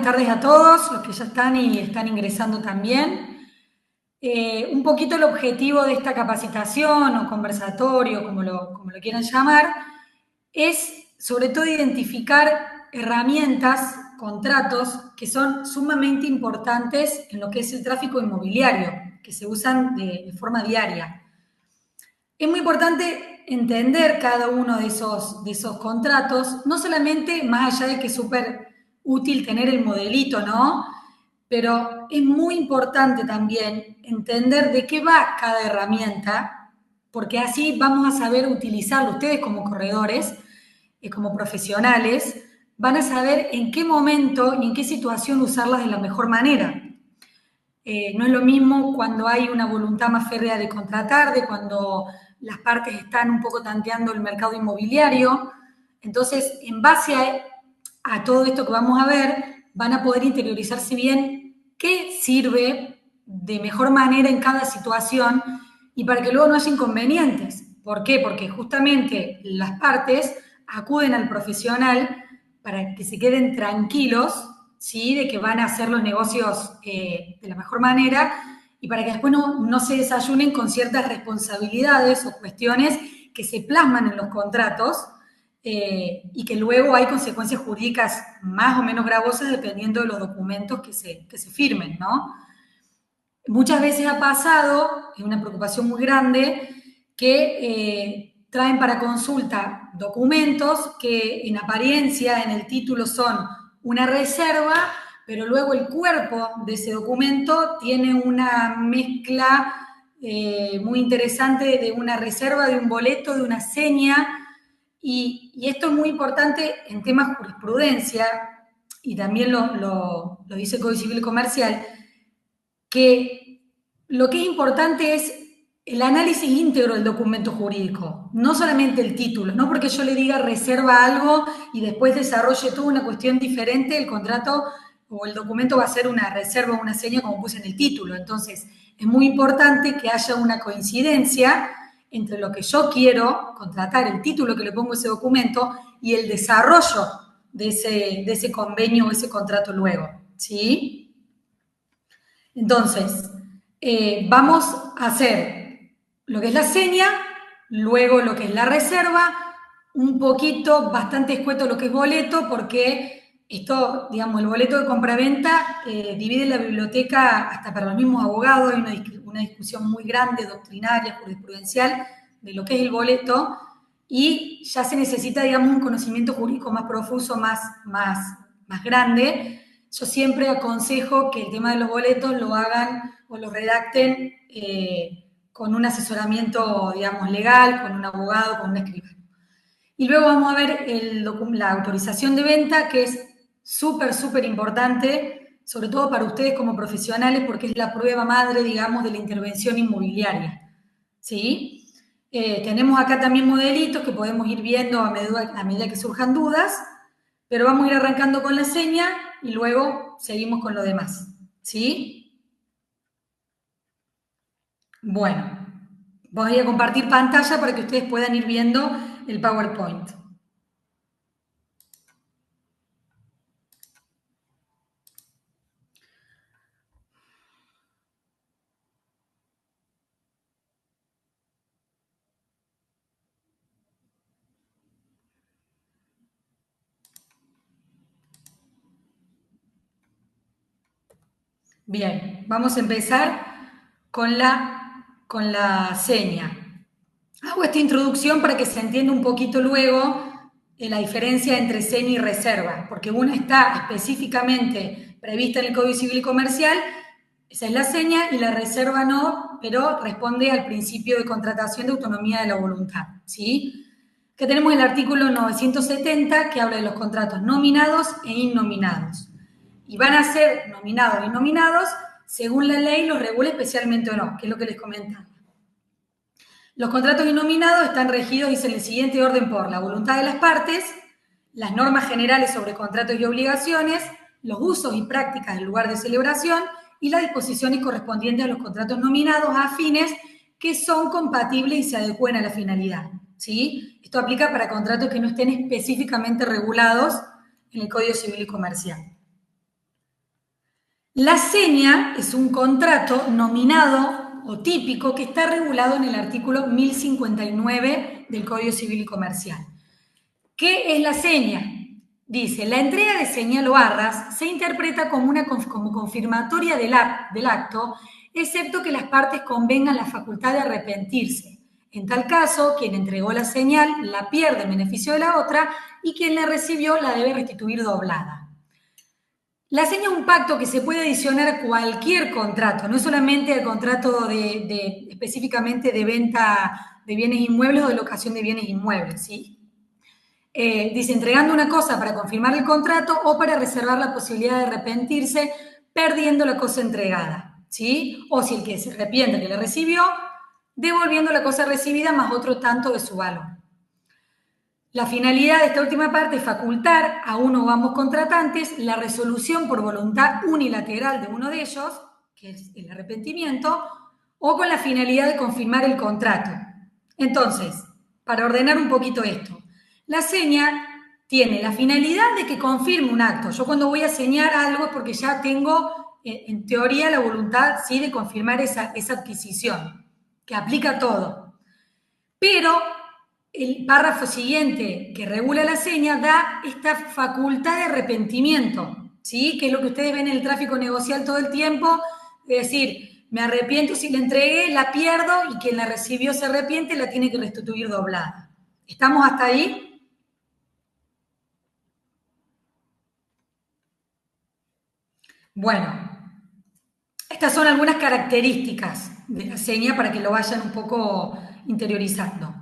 tardes a todos, los que ya están y están ingresando también. Un poquito el objetivo de esta capacitación o conversatorio, como lo quieran llamar, es sobre todo identificar herramientas, contratos que son sumamente importantes en lo que es el tráfico inmobiliario, que se usan de forma diaria. Es muy importante entender cada uno de esos contratos, no solamente más allá de que es súper útil tener el modelito, ¿no? Pero es muy importante también entender de qué va cada herramienta, porque así vamos a saber utilizarlo. Ustedes como corredores, como profesionales, van a saber en qué momento y en qué situación usarlas de la mejor manera. No es lo mismo cuando hay una voluntad más férrea de contratar, de cuando las partes están un poco tanteando el mercado inmobiliario. Entonces, en base a todo esto que vamos a ver, van a poder interiorizarse bien qué sirve de mejor manera en cada situación y para que luego no haya inconvenientes. ¿Por qué? Porque justamente las partes acuden al profesional para que se queden tranquilos, ¿sí? De que van a hacer los negocios de la mejor manera y para que después no se desayunen con ciertas responsabilidades o cuestiones que se plasman en los contratos y que luego hay consecuencias jurídicas más o menos gravosas dependiendo de los documentos que se firmen, ¿no? Muchas veces ha pasado, es una preocupación muy grande, que traen para consulta documentos que en apariencia en el título son una reserva, pero luego el cuerpo de ese documento tiene una mezcla muy interesante de una reserva, de un boleto, de una seña, y esto es muy importante en temas de jurisprudencia, y también lo dice el Código Civil y Comercial, que lo que es importante es el análisis íntegro del documento jurídico, no solamente el título, no porque yo le diga reserva algo y después desarrolle toda una cuestión diferente, el contrato o el documento va a ser una reserva o una seña como puse en el título. Entonces, es muy importante que haya una coincidencia entre lo que yo quiero contratar, el título que le pongo a ese documento y el desarrollo de ese convenio o ese contrato luego, ¿sí? Entonces, vamos a hacer lo que es la seña, luego lo que es la reserva, un poquito, bastante escueto lo que es boleto, porque esto, digamos, el boleto de compraventa divide la biblioteca hasta para los mismos abogados, hay una discusión muy grande, doctrinaria, jurisprudencial, de lo que es el boleto, y ya se necesita, digamos, un conocimiento jurídico más profuso, más grande. Yo siempre aconsejo que el tema de los boletos lo hagan o lo redacten con un asesoramiento, digamos, legal, con un abogado, con un escribano. Y luego vamos a ver la autorización de venta, que es súper importante, sobre todo para ustedes como profesionales, porque es la prueba madre, digamos, de la intervención inmobiliaria. ¿Sí? Tenemos acá también modelitos que podemos ir viendo a medida que surjan dudas, pero vamos a ir arrancando con la seña y luego seguimos con lo demás. ¿Sí? Bueno, voy a compartir pantalla para que ustedes puedan ir viendo el PowerPoint. Bien, vamos a empezar con la seña. Hago esta introducción para que se entienda un poquito luego la diferencia entre seña y reserva, porque una está específicamente prevista en el Código Civil y Comercial, esa es la seña, y la reserva no, pero responde al principio de contratación de autonomía de la voluntad, ¿sí? Que tenemos el artículo 970 que habla de los contratos nominados e innominados. Y van a ser nominados e innominados según la ley los regula especialmente o no, que es lo que les comentaba. Los contratos innominados están regidos, dice en el siguiente orden, por la voluntad de las partes, las normas generales sobre contratos y obligaciones, los usos y prácticas del lugar de celebración y las disposiciones correspondientes a los contratos nominados a fines que son compatibles y se adecúen a la finalidad. ¿Sí? Esto aplica para contratos que no estén específicamente regulados en el Código Civil y Comercial. La seña es un contrato nominado o típico que está regulado en el artículo 1059 del Código Civil y Comercial. ¿Qué es la seña? Dice, la entrega de señal o arras se interpreta como confirmatoria del acto, excepto que las partes convengan la facultad de arrepentirse. En tal caso, quien entregó la señal la pierde en beneficio de la otra y quien la recibió la debe restituir doblada. La seña es un pacto que se puede adicionar a cualquier contrato, no solamente al contrato específicamente de venta de bienes inmuebles o de locación de bienes inmuebles, ¿sí? Dice, entregando una cosa para confirmar el contrato o para reservar la posibilidad de arrepentirse perdiendo la cosa entregada, ¿sí? O si el que se arrepiente que le recibió, devolviendo la cosa recibida más otro tanto de su valor. La finalidad de esta última parte es facultar a uno o ambos contratantes la resolución por voluntad unilateral de uno de ellos, que es el arrepentimiento, o con la finalidad de confirmar el contrato. Entonces, para ordenar un poquito esto, la seña tiene la finalidad de que confirme un acto. Yo cuando voy a señar algo es porque ya tengo, en teoría, la voluntad, ¿sí?, de confirmar esa adquisición, que aplica a todo. Pero el párrafo siguiente que regula la seña da esta facultad de arrepentimiento, ¿sí?, que es lo que ustedes ven en el tráfico negocial todo el tiempo, es decir, me arrepiento si la entregué, la pierdo y quien la recibió se arrepiente, la tiene que restituir doblada. ¿Estamos hasta ahí? Bueno, estas son algunas características de la seña para que lo vayan un poco interiorizando.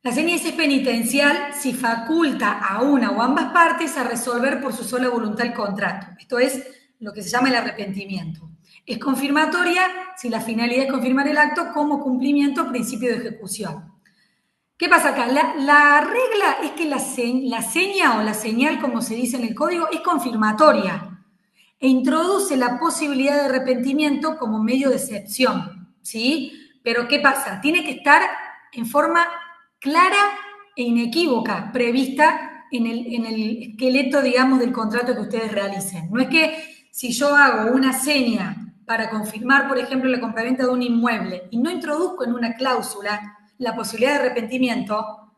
La seña es penitencial si faculta a una o ambas partes a resolver por su sola voluntad el contrato. Esto es lo que se llama el arrepentimiento. Es confirmatoria si la finalidad es confirmar el acto como cumplimiento o principio de ejecución. ¿Qué pasa acá? La regla es que la seña o la señal, como se dice en el código, es confirmatoria e introduce la posibilidad de arrepentimiento como medio de excepción, ¿sí? Pero ¿qué pasa? Tiene que estar en forma clara e inequívoca, prevista en el esqueleto, digamos, del contrato que ustedes realicen. No es que si yo hago una seña para confirmar, por ejemplo, la compraventa de un inmueble y no introduzco en una cláusula la posibilidad de arrepentimiento,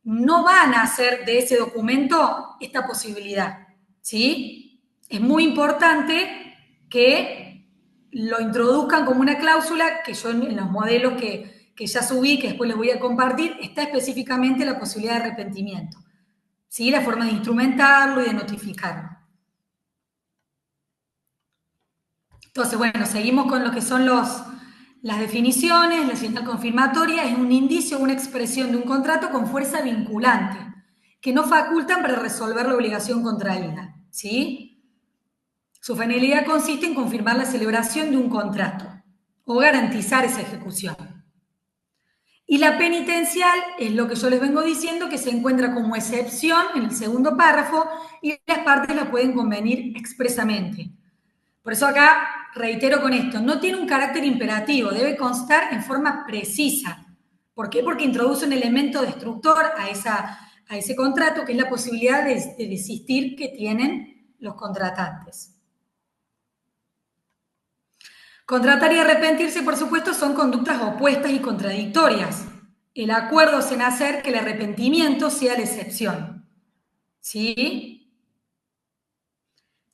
no van a hacer de ese documento esta posibilidad, ¿sí? Es muy importante que lo introduzcan como una cláusula que yo en los modelos que ya subí, que después les voy a compartir, está específicamente la posibilidad de arrepentimiento, ¿sí? La forma de instrumentarlo y de notificarlo. Entonces, bueno, seguimos con lo que son las definiciones. La señal confirmatoria es un indicio o una expresión de un contrato con fuerza vinculante, que no facultan para resolver la obligación contraída, ¿sí? Su finalidad consiste en confirmar la celebración de un contrato o garantizar esa ejecución. Y la penitencial es lo que yo les vengo diciendo, que se encuentra como excepción en el segundo párrafo y las partes la pueden convenir expresamente. Por eso acá reitero con esto, no tiene un carácter imperativo, debe constar en forma precisa. ¿Por qué? Porque introduce un elemento destructor a ese contrato, que es la posibilidad de desistir que tienen los contratantes. Contratar y arrepentirse, por supuesto, son conductas opuestas y contradictorias. El acuerdo es en hacer que el arrepentimiento sea la excepción. ¿Sí?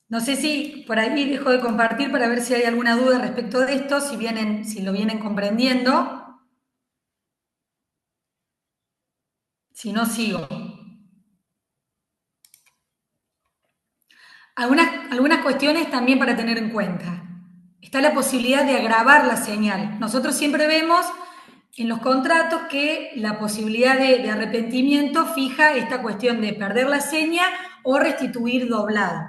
No sé si por ahí dejo de compartir para ver si hay alguna duda respecto de esto, si lo vienen comprendiendo. Si no, sigo. Algunas cuestiones también para tener en cuenta. Está la posibilidad de agravar la señal. Nosotros siempre vemos en los contratos que la posibilidad de arrepentimiento fija esta cuestión de perder la seña o restituir doblado.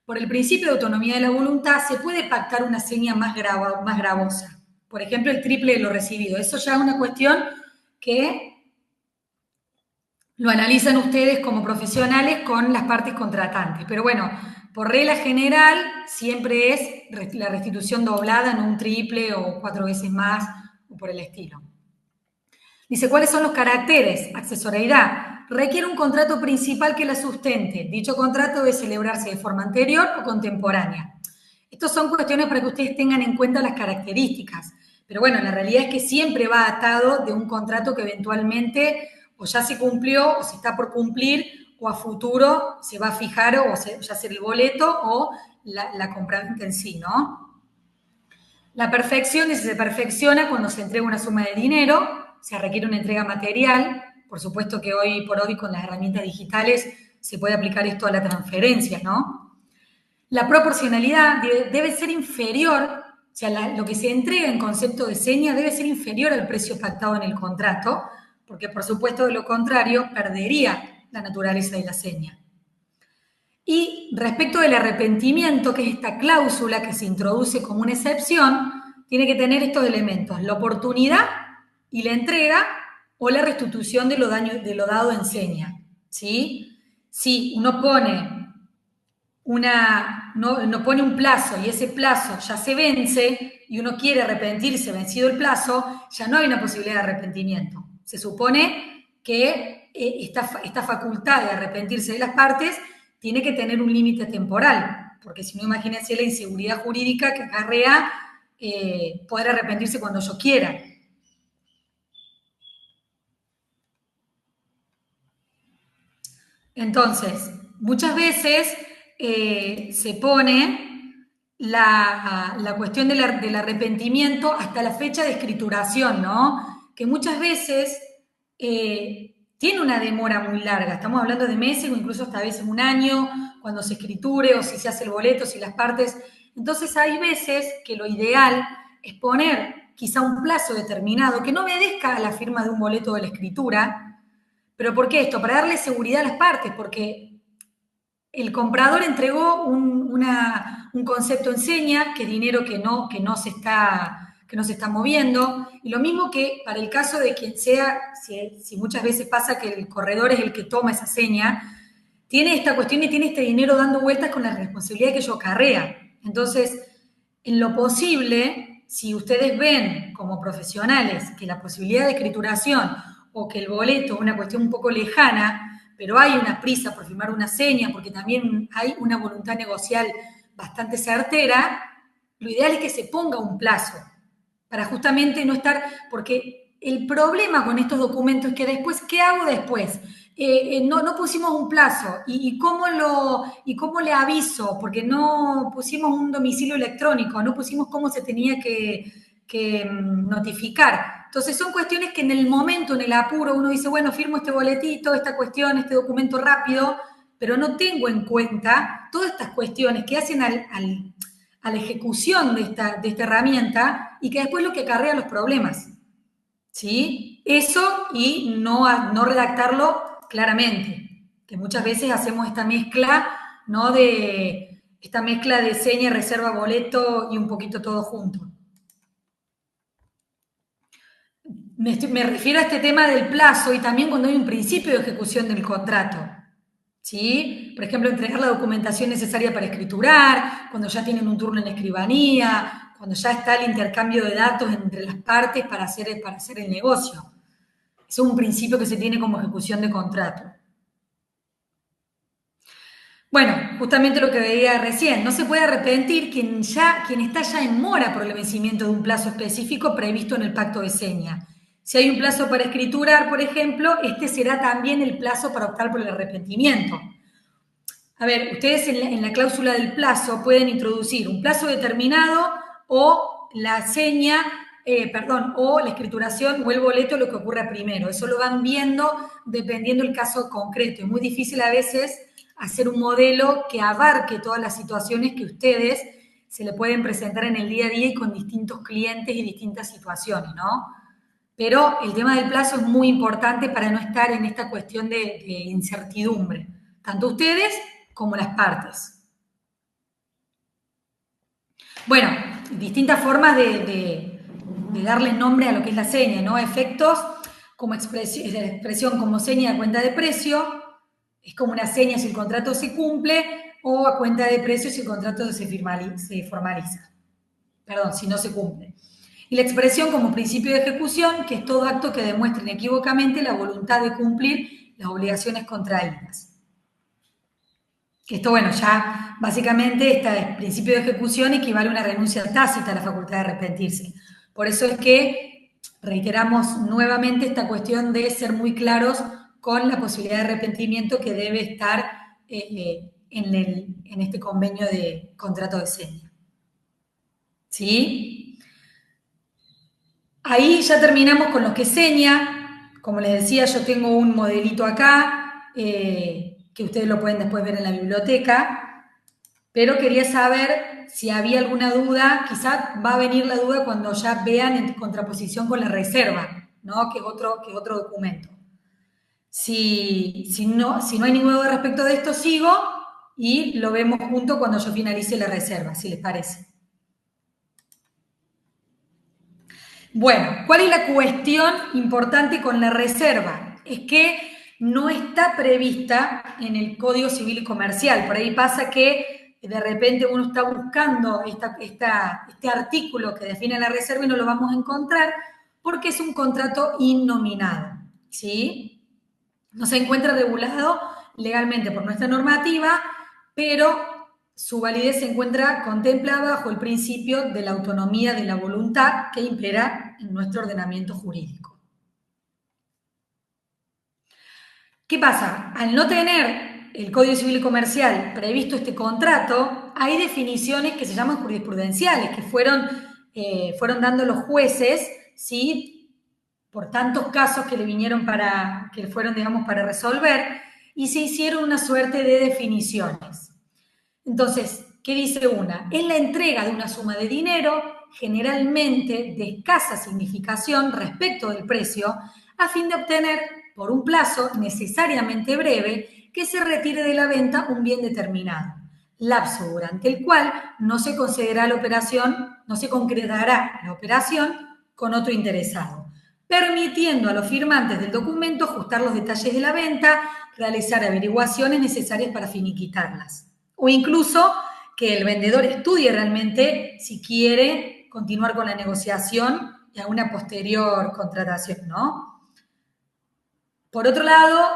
Por el principio de autonomía de la voluntad se puede pactar una seña más gravosa. Por ejemplo, el triple de lo recibido. Eso ya es una cuestión que lo analizan ustedes como profesionales con las partes contratantes. Pero bueno, por regla general, siempre es la restitución doblada, no un triple o 4 veces más o por el estilo. Dice, ¿cuáles son los caracteres? Accesoriedad. Requiere un contrato principal que la sustente. Dicho contrato debe celebrarse de forma anterior o contemporánea. Estas son cuestiones para que ustedes tengan en cuenta las características. Pero bueno, la realidad es que siempre va atado de un contrato que eventualmente o ya se cumplió o se está por cumplir o a futuro se va a fijar o ya sea el boleto o la compraventa en sí, ¿no? La perfección se perfecciona cuando se entrega una suma de dinero, se requiere una entrega material. Por supuesto que hoy por hoy con las herramientas digitales se puede aplicar esto a la transferencia, ¿no? La proporcionalidad debe ser inferior, o sea, lo que se entrega en concepto de seña debe ser inferior al precio pactado en el contrato, porque por supuesto de lo contrario perdería la naturaleza de la seña. Y respecto del arrepentimiento, que es esta cláusula que se introduce como una excepción, tiene que tener estos elementos: la oportunidad y la entrega o la restitución de lo dado en seña, ¿sí? Si uno pone no pone un plazo y ese plazo ya se vence y uno quiere arrepentirse vencido el plazo, ya no hay una posibilidad de arrepentimiento. Se supone que esta facultad de arrepentirse de las partes tiene que tener un límite temporal, porque si no, imagínense la inseguridad jurídica que acarrea poder arrepentirse cuando yo quiera. Entonces, muchas veces se pone la cuestión del arrepentimiento hasta la fecha de escrituración, ¿no? Que muchas veces tiene una demora muy larga. Estamos hablando de meses o incluso hasta a veces un año, cuando se escriture o si se hace el boleto, si las partes. Entonces, hay veces que lo ideal es poner quizá un plazo determinado que no obedezca a la firma de un boleto de la escritura. ¿Pero por qué esto? Para darle seguridad a las partes, porque el comprador entregó un concepto en seña, que es dinero que no se está moviendo, y lo mismo que para el caso de quien sea, si muchas veces pasa que el corredor es el que toma esa seña, tiene esta cuestión y tiene este dinero dando vueltas con la responsabilidad que ello acarrea. Entonces, en lo posible, si ustedes ven como profesionales que la posibilidad de escrituración o que el boleto es una cuestión un poco lejana, pero hay una prisa por firmar una seña, porque también hay una voluntad negocial bastante certera, lo ideal es que se ponga un plazo para justamente no estar, porque el problema con estos documentos es que después, ¿qué hago después? No pusimos un plazo. ¿Y cómo le aviso? Porque no pusimos un domicilio electrónico, no pusimos cómo se tenía que notificar. Entonces son cuestiones que en el momento, en el apuro, uno dice, bueno, firmo este boletito, esta cuestión, este documento rápido, pero no tengo en cuenta todas estas cuestiones que hacen a la ejecución de esta herramienta y que después lo que acarrea los problemas. ¿Sí? Eso y no redactarlo claramente, que muchas veces hacemos esta mezcla, ¿no? Esta mezcla de seña, reserva, boleto y un poquito todo junto. Me refiero a este tema del plazo y también cuando hay un principio de ejecución del contrato. ¿Sí? Por ejemplo, entregar la documentación necesaria para escriturar, cuando ya tienen un turno en la escribanía, cuando ya está el intercambio de datos entre las partes para hacer el negocio. Es un principio que se tiene como ejecución de contrato. Bueno, justamente lo que veía recién, no se puede arrepentir quien está ya en mora por el vencimiento de un plazo específico previsto en el pacto de seña. Si hay un plazo para escriturar, por ejemplo, este será también el plazo para optar por el arrepentimiento. A ver, ustedes en la cláusula del plazo pueden introducir un plazo determinado o la seña, o la escrituración o el boleto, lo que ocurra primero. Eso lo van viendo dependiendo del caso concreto. Es muy difícil a veces hacer un modelo que abarque todas las situaciones que ustedes se le pueden presentar en el día a día y con distintos clientes y distintas situaciones, ¿no? Pero el tema del plazo es muy importante para no estar en esta cuestión de incertidumbre, tanto ustedes como las partes. Bueno, distintas formas de darle nombre a lo que es la seña, ¿no? Efectos como expresión como seña de cuenta de precio, es como una seña si el contrato se cumple, o a cuenta de precio si el contrato se formaliza. Perdón, si no se cumple. Y la expresión como principio de ejecución, que es todo acto que demuestre inequívocamente la voluntad de cumplir las obligaciones contraídas. Esto, bueno, ya básicamente este principio de ejecución equivale a una renuncia tácita a la facultad de arrepentirse. Por eso es que reiteramos nuevamente esta cuestión de ser muy claros con la posibilidad de arrepentimiento que debe estar en este convenio de contrato de seña. ¿Sí? Ahí ya terminamos con lo que es seña. Como les decía, yo tengo un modelito acá, que ustedes lo pueden después ver en la biblioteca, pero quería saber si había alguna duda. Quizá va a venir la duda cuando ya vean en contraposición con la reserva, ¿no? Que es otro documento. Si no hay ninguna duda respecto de esto, sigo y lo vemos junto cuando yo finalice la reserva, si les parece. Bueno, ¿cuál es la cuestión importante con la reserva? Es que no está prevista en el Código Civil y Comercial. Por ahí pasa que de repente uno está buscando este artículo que define la reserva y no lo vamos a encontrar porque es un contrato innominado, ¿sí? No se encuentra regulado legalmente por nuestra normativa, pero su validez se encuentra contemplada bajo el principio de la autonomía de la voluntad que impera en nuestro ordenamiento jurídico. ¿Qué pasa? Al no tener el Código Civil y Comercial previsto este contrato, hay definiciones que se llaman jurisprudenciales, que fueron dando los jueces, ¿sí? Por tantos casos que le vinieron que fueron, digamos, para resolver, y se hicieron una suerte de definiciones. Entonces, ¿qué dice una? Es la entrega de una suma de dinero, generalmente de escasa significación respecto del precio, a fin de obtener, por un plazo necesariamente breve, que se retire de la venta un bien determinado, lapso durante el cual no se concederá la operación, no se concretará la operación con otro interesado, permitiendo a los firmantes del documento ajustar los detalles de la venta, realizar averiguaciones necesarias para finiquitarlas. O incluso que el vendedor estudie realmente si quiere continuar con la negociación y a una posterior contratación, ¿no? Por otro lado,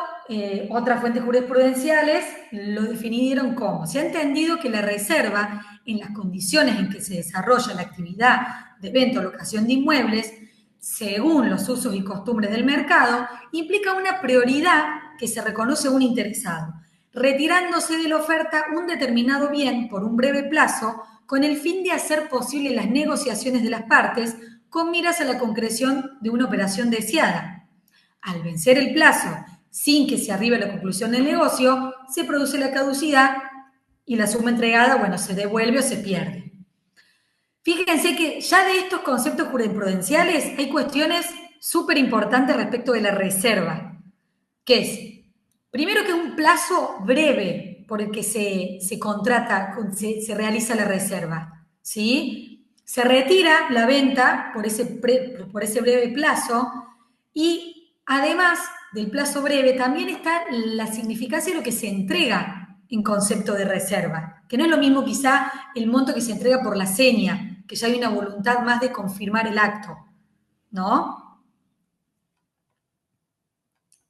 otras fuentes jurisprudenciales lo definieron como: se ha entendido que la reserva, en las condiciones en que se desarrolla la actividad de venta o locación de inmuebles, según los usos y costumbres del mercado, implica una prioridad que se reconoce a un interesado, retirándose de la oferta un determinado bien por un breve plazo, con el fin de hacer posible las negociaciones de las partes con miras a la concreción de una operación deseada. Al vencer el plazo, sin que se arribe a la conclusión del negocio, se produce la caducidad y la suma entregada, bueno, se devuelve o se pierde. Fíjense que ya de estos conceptos jurisprudenciales hay cuestiones súper importantes respecto de la reserva, que es, primero, que es un plazo breve por el que se contrata, se realiza la reserva, ¿sí? Se retira la venta por ese breve plazo, y además del plazo breve también está la significancia de lo que se entrega en concepto de reserva, que no es lo mismo quizá el monto que se entrega por la seña, que ya hay una voluntad más de confirmar el acto, ¿no?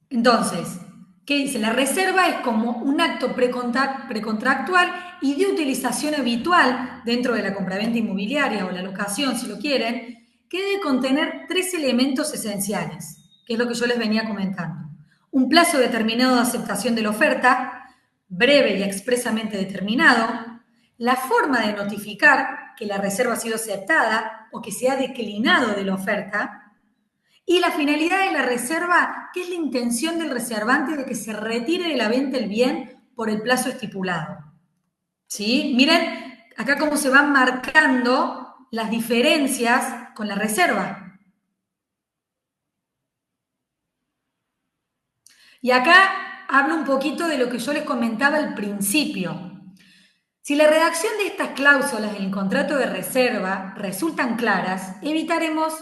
Entonces, ¿qué dice? La reserva es como un acto precontractual y de utilización habitual dentro de la compraventa inmobiliaria o la locación, si lo quieren, que debe contener 3 elementos esenciales, que es lo que yo les venía comentando. Un plazo determinado de aceptación de la oferta, breve y expresamente determinado, la forma de notificar que la reserva ha sido aceptada o que se ha declinado de la oferta, y la finalidad de la reserva, que es la intención del reservante de que se retire de la venta el bien por el plazo estipulado. ¿Sí? Miren acá cómo se van marcando las diferencias con la reserva. Y acá hablo un poquito de lo que yo les comentaba al principio. Si la redacción de estas cláusulas en el contrato de reserva resultan claras, evitaremos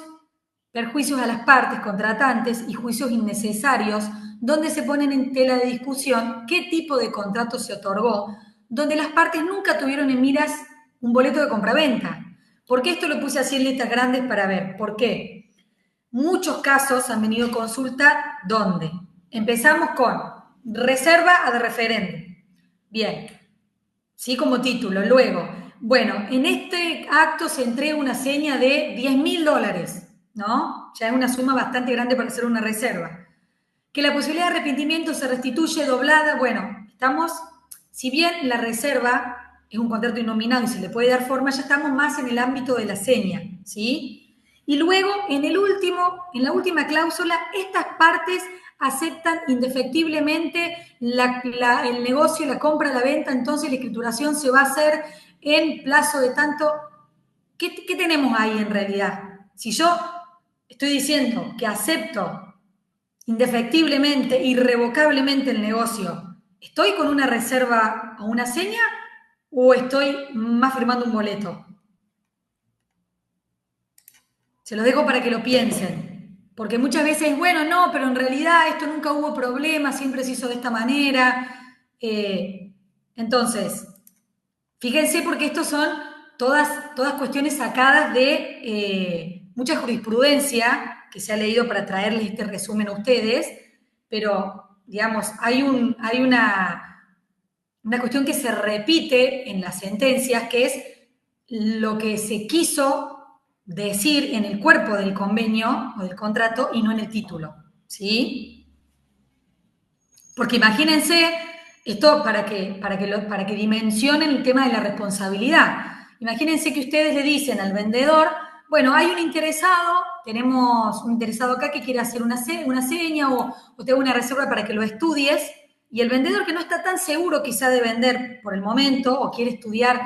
perjuicios a las partes contratantes y juicios innecesarios donde se ponen en tela de discusión qué tipo de contrato se otorgó, donde las partes nunca tuvieron en miras un boleto de compraventa. ¿Por qué esto lo puse así en letras grandes para ver? ¿Por qué? Muchos casos han venido a consulta donde empezamos con reserva ad referendum. Bien, ¿sí? Como título. Luego, bueno, en este acto se entrega una seña de $10.000, ¿no? Ya es una suma bastante grande para hacer una reserva. Que la posibilidad de arrepentimiento se restituye doblada, bueno, estamos, si bien la reserva es un contrato innominado y se le puede dar forma, ya estamos más en el ámbito de la seña, ¿sí? Y luego, en la última cláusula, estas partes aceptan indefectiblemente el negocio, la compra, la venta, entonces la escrituración se va a hacer en plazo de tanto. ¿Qué tenemos ahí en realidad? Si yo estoy diciendo que acepto indefectiblemente, irrevocablemente el negocio, ¿estoy con una reserva o una seña o estoy más firmando un boleto? Se los dejo para que lo piensen, porque muchas veces, bueno, no, pero en realidad esto nunca hubo problema, siempre se hizo de esta manera. Entonces, fíjense porque estos son todas cuestiones sacadas de mucha jurisprudencia que se ha leído para traerles este resumen a ustedes, pero, digamos, hay una cuestión que se repite en las sentencias, que es lo que se quiso decir en el cuerpo del convenio o del contrato y no en el título, ¿sí? Porque imagínense, esto para que dimensionen el tema de la responsabilidad. Imagínense que ustedes le dicen al vendedor, bueno, hay un interesado, tenemos un interesado acá que quiere hacer una seña o te hago una reserva para que lo estudies, y el vendedor que no está tan seguro quizá de vender por el momento o quiere estudiar,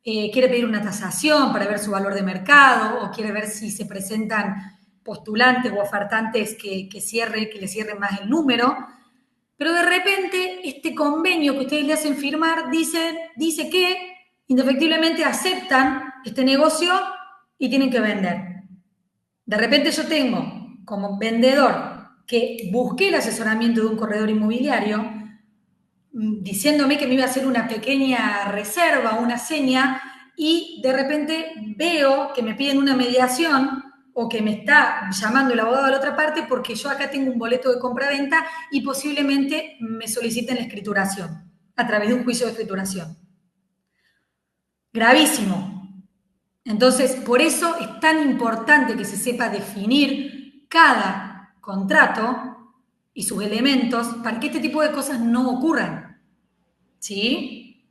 quiere pedir una tasación para ver su valor de mercado o quiere ver si se presentan postulantes o ofertantes que le cierren más el número. Pero de repente, este convenio que ustedes le hacen firmar dice que indefectiblemente aceptan este negocio y tienen que vender. De repente yo tengo como vendedor que busqué el asesoramiento de un corredor inmobiliario diciéndome que me iba a hacer una pequeña reserva, una seña, y de repente veo que me piden una mediación o que me está llamando el abogado de la otra parte porque yo acá tengo un boleto de compra-venta y posiblemente me soliciten la escrituración a través de un juicio de escrituración. Gravísimo. Entonces, por eso es tan importante que se sepa definir cada contrato y sus elementos para que este tipo de cosas no ocurran. ¿Sí?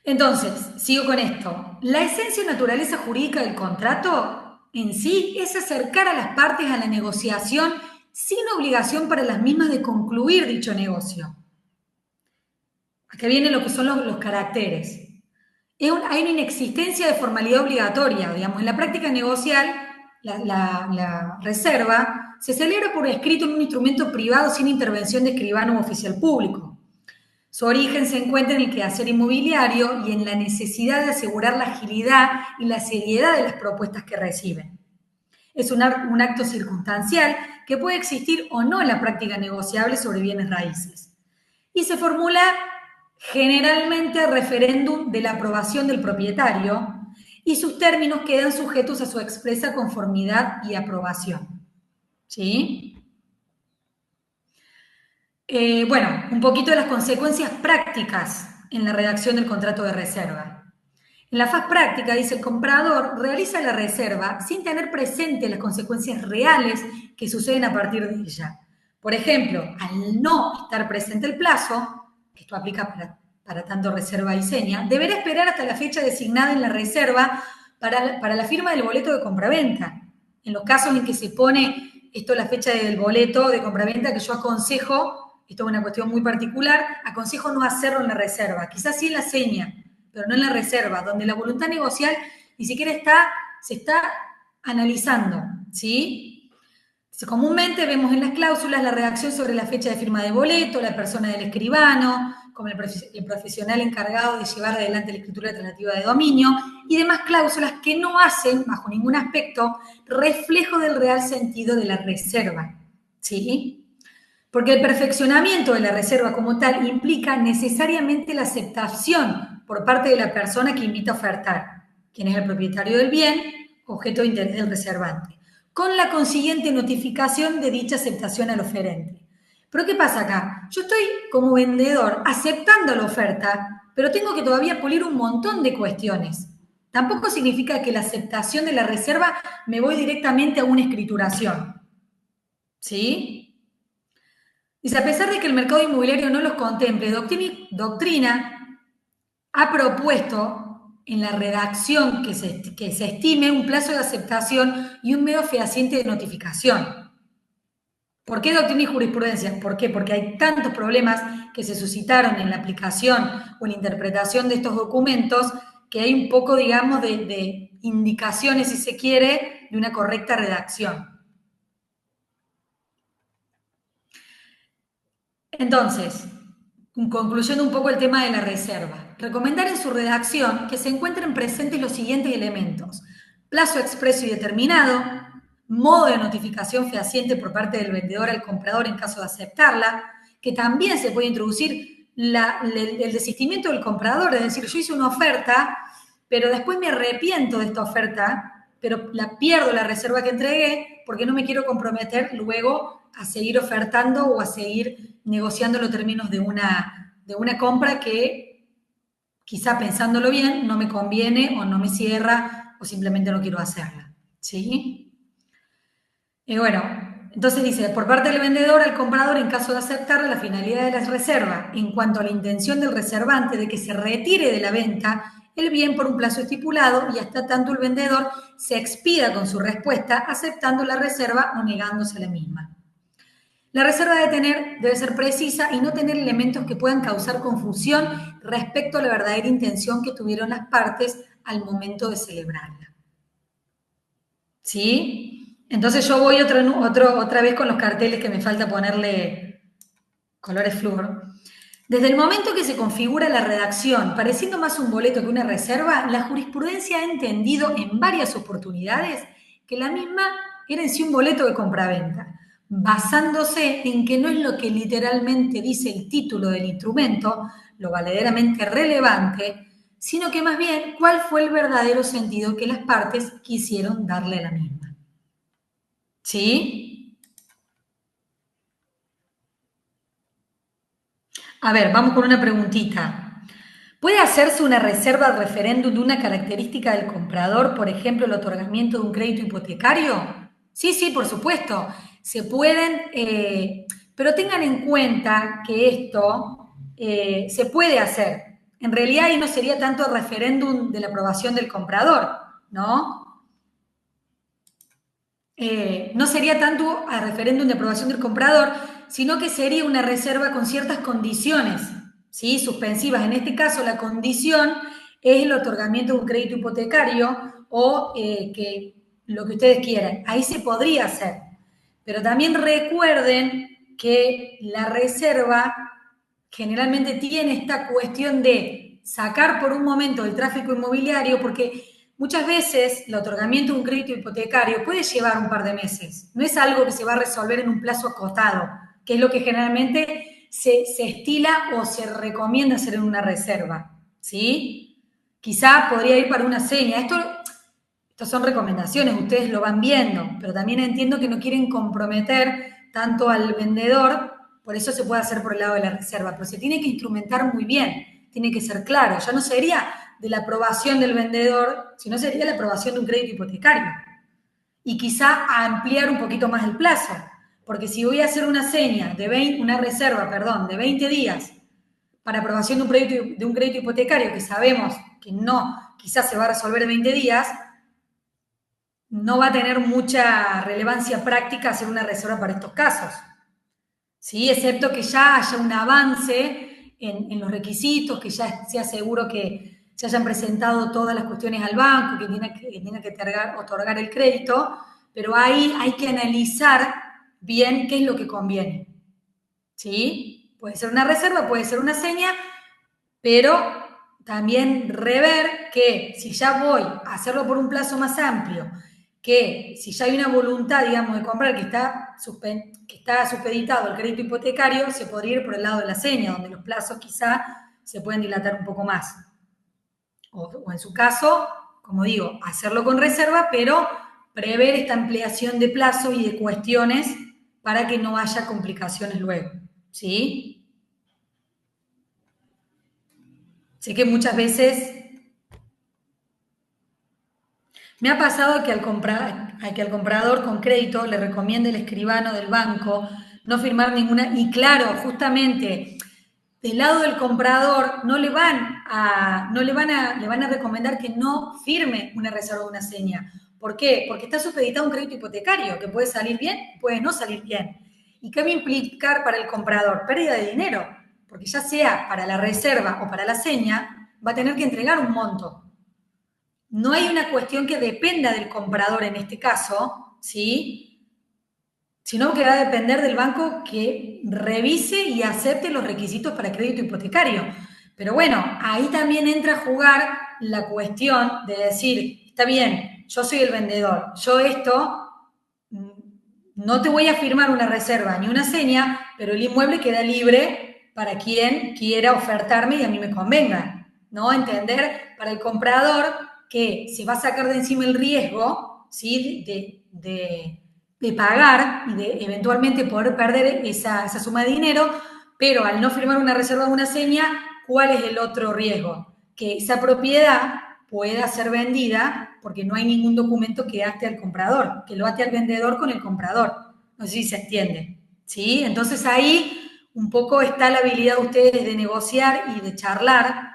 Entonces, sigo con esto. La esencia y naturaleza jurídica del contrato en sí es acercar a las partes a la negociación sin obligación para las mismas de concluir dicho negocio. Acá vienen lo que son los caracteres. Hay una inexistencia de formalidad obligatoria, digamos. En la práctica negocial, la reserva se celebra por escrito en un instrumento privado sin intervención de escribano o oficial público. Su origen se encuentra en el quehacer inmobiliario y en la necesidad de asegurar la agilidad y la seriedad de las propuestas que reciben. Es un acto circunstancial que puede existir o no en la práctica negociable sobre bienes raíces. Y se formula generalmente a referéndum de la aprobación del propietario y sus términos quedan sujetos a su expresa conformidad y aprobación. ¿Sí? Bueno, un poquito de las consecuencias prácticas en la redacción del contrato de reserva. En la faz práctica, dice, el comprador realiza la reserva sin tener presente las consecuencias reales que suceden a partir de ella. Por ejemplo, al no estar presente el plazo, que esto aplica para tanto reserva y seña, deberá esperar hasta la fecha designada en la reserva para la firma del boleto de compraventa. En los casos en que se pone esto la fecha del boleto de compraventa, que yo aconsejo, esto es una cuestión muy particular, aconsejo no hacerlo en la reserva, quizás sí en la seña, pero no en la reserva, donde la voluntad negocial ni siquiera se está analizando, ¿sí? Comúnmente vemos en las cláusulas la redacción sobre la fecha de firma de boleto, la persona del escribano, como el profesional encargado de llevar adelante la escritura alternativa de dominio y demás cláusulas que no hacen, bajo ningún aspecto, reflejo del real sentido de la reserva, ¿sí? Porque el perfeccionamiento de la reserva como tal implica necesariamente la aceptación por parte de la persona que invita a ofertar, quien es el propietario del bien, objeto de interés del reservante, con la consiguiente notificación de dicha aceptación al oferente. Pero ¿qué pasa acá? Yo estoy como vendedor aceptando la oferta, pero tengo que todavía pulir un montón de cuestiones. Tampoco significa que la aceptación de la reserva me voy directamente a una escrituración. ¿Sí? Dice, a pesar de que el mercado inmobiliario no los contemple, Doctrina ha propuesto en la redacción que se estime un plazo de aceptación y un medio fehaciente de notificación. ¿Por qué doctrina y jurisprudencia? ¿Por qué? Porque hay tantos problemas que se suscitaron en la aplicación o en la interpretación de estos documentos que hay un poco, digamos, de indicaciones, si se quiere, de una correcta redacción. Entonces, concluyendo un poco el tema de la reserva, recomendar en su redacción que se encuentren presentes los siguientes elementos: plazo expreso y determinado, modo de notificación fehaciente por parte del vendedor al comprador en caso de aceptarla, que también se puede introducir el desistimiento del comprador, es decir, yo hice una oferta, pero después me arrepiento de esta oferta, pero pierdo la reserva que entregué porque no me quiero comprometer luego a seguir ofertando o a seguir negociando los términos de una compra que quizá pensándolo bien no me conviene o no me cierra o simplemente no quiero hacerla. ¿Sí? Bueno, entonces dice, por parte del vendedor al comprador en caso de aceptar la finalidad de la reserva en cuanto a la intención del reservante de que se retire de la venta el bien por un plazo estipulado y hasta tanto el vendedor se expida con su respuesta aceptando la reserva o negándose a la misma. La reserva debe ser precisa y no tener elementos que puedan causar confusión respecto a la verdadera intención que tuvieron las partes al momento de celebrarla. ¿Sí? Entonces yo voy otra vez con los carteles que me falta ponerle colores flúor. Desde el momento que se configura la redacción, pareciendo más un boleto que una reserva, la jurisprudencia ha entendido en varias oportunidades que la misma era en sí un boleto de compraventa, basándose en que no es lo que literalmente dice el título del instrumento, lo verdaderamente relevante, sino que más bien cuál fue el verdadero sentido que las partes quisieron darle a la misma. ¿Sí? A ver, vamos con una preguntita. ¿Puede hacerse una reserva al referéndum de una característica del comprador, por ejemplo, el otorgamiento de un crédito hipotecario? Sí, sí, por supuesto. Se pueden, pero tengan en cuenta que esto se puede hacer. En realidad ahí no sería tanto el referéndum de la aprobación del comprador, ¿no? No sería tanto a referéndum de aprobación del comprador, sino que sería una reserva con ciertas condiciones, ¿sí? Suspensivas. En este caso, la condición es el otorgamiento de un crédito hipotecario o que lo que ustedes quieran. Ahí se podría hacer. Pero también recuerden que la reserva generalmente tiene esta cuestión de sacar por un momento el tráfico inmobiliario, porque muchas veces el otorgamiento de un crédito hipotecario puede llevar un par de meses. No es algo que se va a resolver en un plazo acotado, que es lo que generalmente se estila o se recomienda hacer en una reserva. ¿Sí? Quizá podría ir para una seña. Estas son recomendaciones, ustedes lo van viendo, pero también entiendo que no quieren comprometer tanto al vendedor, por eso se puede hacer por el lado de la reserva, pero se tiene que instrumentar muy bien, tiene que ser claro, ya no sería de la aprobación del vendedor, sino sería la aprobación de un crédito hipotecario. Y quizá ampliar un poquito más el plazo, porque si voy a hacer una seña una reserva, de 20 días para aprobación de un crédito hipotecario que sabemos que no, quizás se va a resolver en 20 días, no va a tener mucha relevancia práctica hacer una reserva para estos casos, ¿sí? Excepto que ya haya un avance en los requisitos, que ya sea seguro que se hayan presentado todas las cuestiones al banco, que tenga que otorgar el crédito, pero ahí hay que analizar bien qué es lo que conviene, ¿sí? Puede ser una reserva, puede ser una seña, pero también rever que si ya voy a hacerlo por un plazo más amplio, que si ya hay una voluntad, digamos, de comprar que está supeditado el crédito hipotecario, se podría ir por el lado de la seña, donde los plazos quizá se pueden dilatar un poco más. O en su caso, como digo, hacerlo con reserva, pero prever esta ampliación de plazo y de cuestiones para que no haya complicaciones luego. ¿sí? Sé que muchas veces me ha pasado que al comprador con crédito le recomiende el escribano del banco no firmar ninguna, y claro, justamente del lado del comprador le van a recomendar que no firme una reserva o una seña. ¿Por qué? Porque está supeditado a un crédito hipotecario que puede salir bien, puede no salir bien. ¿Y qué va a implicar para el comprador? Pérdida de dinero, porque ya sea para la reserva o para la seña, va a tener que entregar un monto. No hay una cuestión que dependa del comprador en este caso, ¿sí? Sino que va a depender del banco que revise y acepte los requisitos para crédito hipotecario. Pero bueno, ahí también entra a jugar la cuestión de decir, está bien, yo soy el vendedor, yo esto no te voy a firmar una reserva ni una seña, pero el inmueble queda libre para quien quiera ofertarme y a mí me convenga, ¿no? Entender para el comprador que se va a sacar de encima el riesgo, ¿sí? De pagar y de eventualmente poder perder esa suma de dinero, pero al no firmar una reserva o una seña, ¿cuál es el otro riesgo? Que esa propiedad pueda ser vendida porque no hay ningún documento que ate al comprador, que lo ate al vendedor con el comprador. No sé si se entiende. ¿Sí? Entonces ahí un poco está la habilidad de ustedes de negociar y de charlar,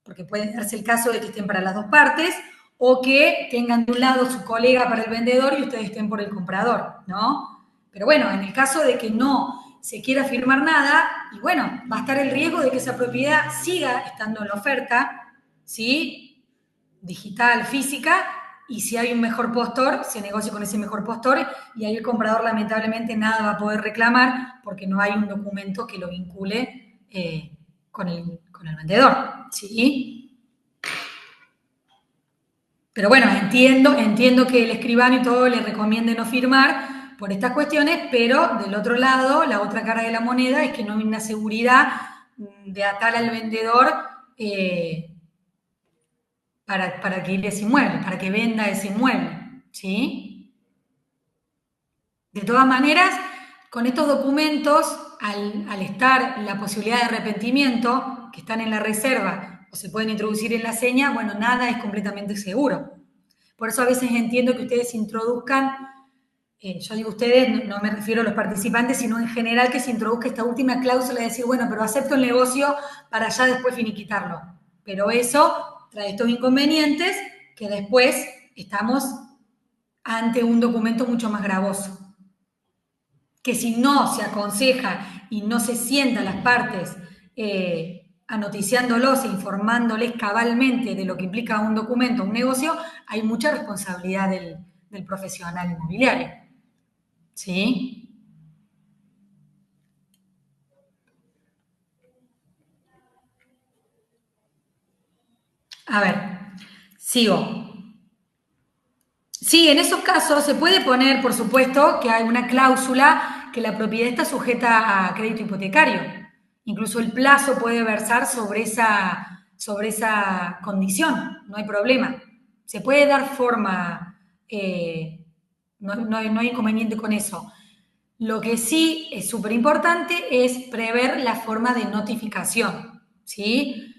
porque puede darse el caso de que estén para las dos partes, o que tengan de un lado su colega para el vendedor y ustedes estén por el comprador, ¿no? Pero bueno, en el caso de que no se quiera firmar nada, y bueno, va a estar el riesgo de que esa propiedad siga estando en la oferta, ¿sí? Digital, física, y si hay un mejor postor, se negocia con ese mejor postor y ahí el comprador lamentablemente nada va a poder reclamar porque no hay un documento que lo vincule con el vendedor, ¿sí? Pero bueno, entiendo que el escribano y todo le recomiende no firmar por estas cuestiones, pero del otro lado, la otra cara de la moneda es que no hay una seguridad de atar al vendedor para adquirir ese inmueble, para que venda ese inmueble, ¿sí? De todas maneras, con estos documentos, al estar la posibilidad de arrepentimiento, que están en la reserva o se pueden introducir en la seña, bueno, nada es completamente seguro. Por eso a veces entiendo que ustedes introduzcan, yo digo ustedes, no me refiero a los participantes, sino en general que se introduzca esta última cláusula de decir, bueno, pero acepto el negocio para ya después finiquitarlo. Pero eso trae estos inconvenientes que después estamos ante un documento mucho más gravoso. Que si no se aconseja y no se sientan las partes anoticiándolos e informándoles cabalmente de lo que implica un documento, un negocio, hay mucha responsabilidad del profesional inmobiliario. ¿Sí? A ver, sigo. Sí, en esos casos se puede poner, por supuesto, que hay una cláusula que la propiedad está sujeta a crédito hipotecario. Incluso el plazo puede versar sobre esa condición, no hay problema. Se puede dar forma, no hay inconveniente con eso. Lo que sí es súper importante es prever la forma de notificación, ¿sí?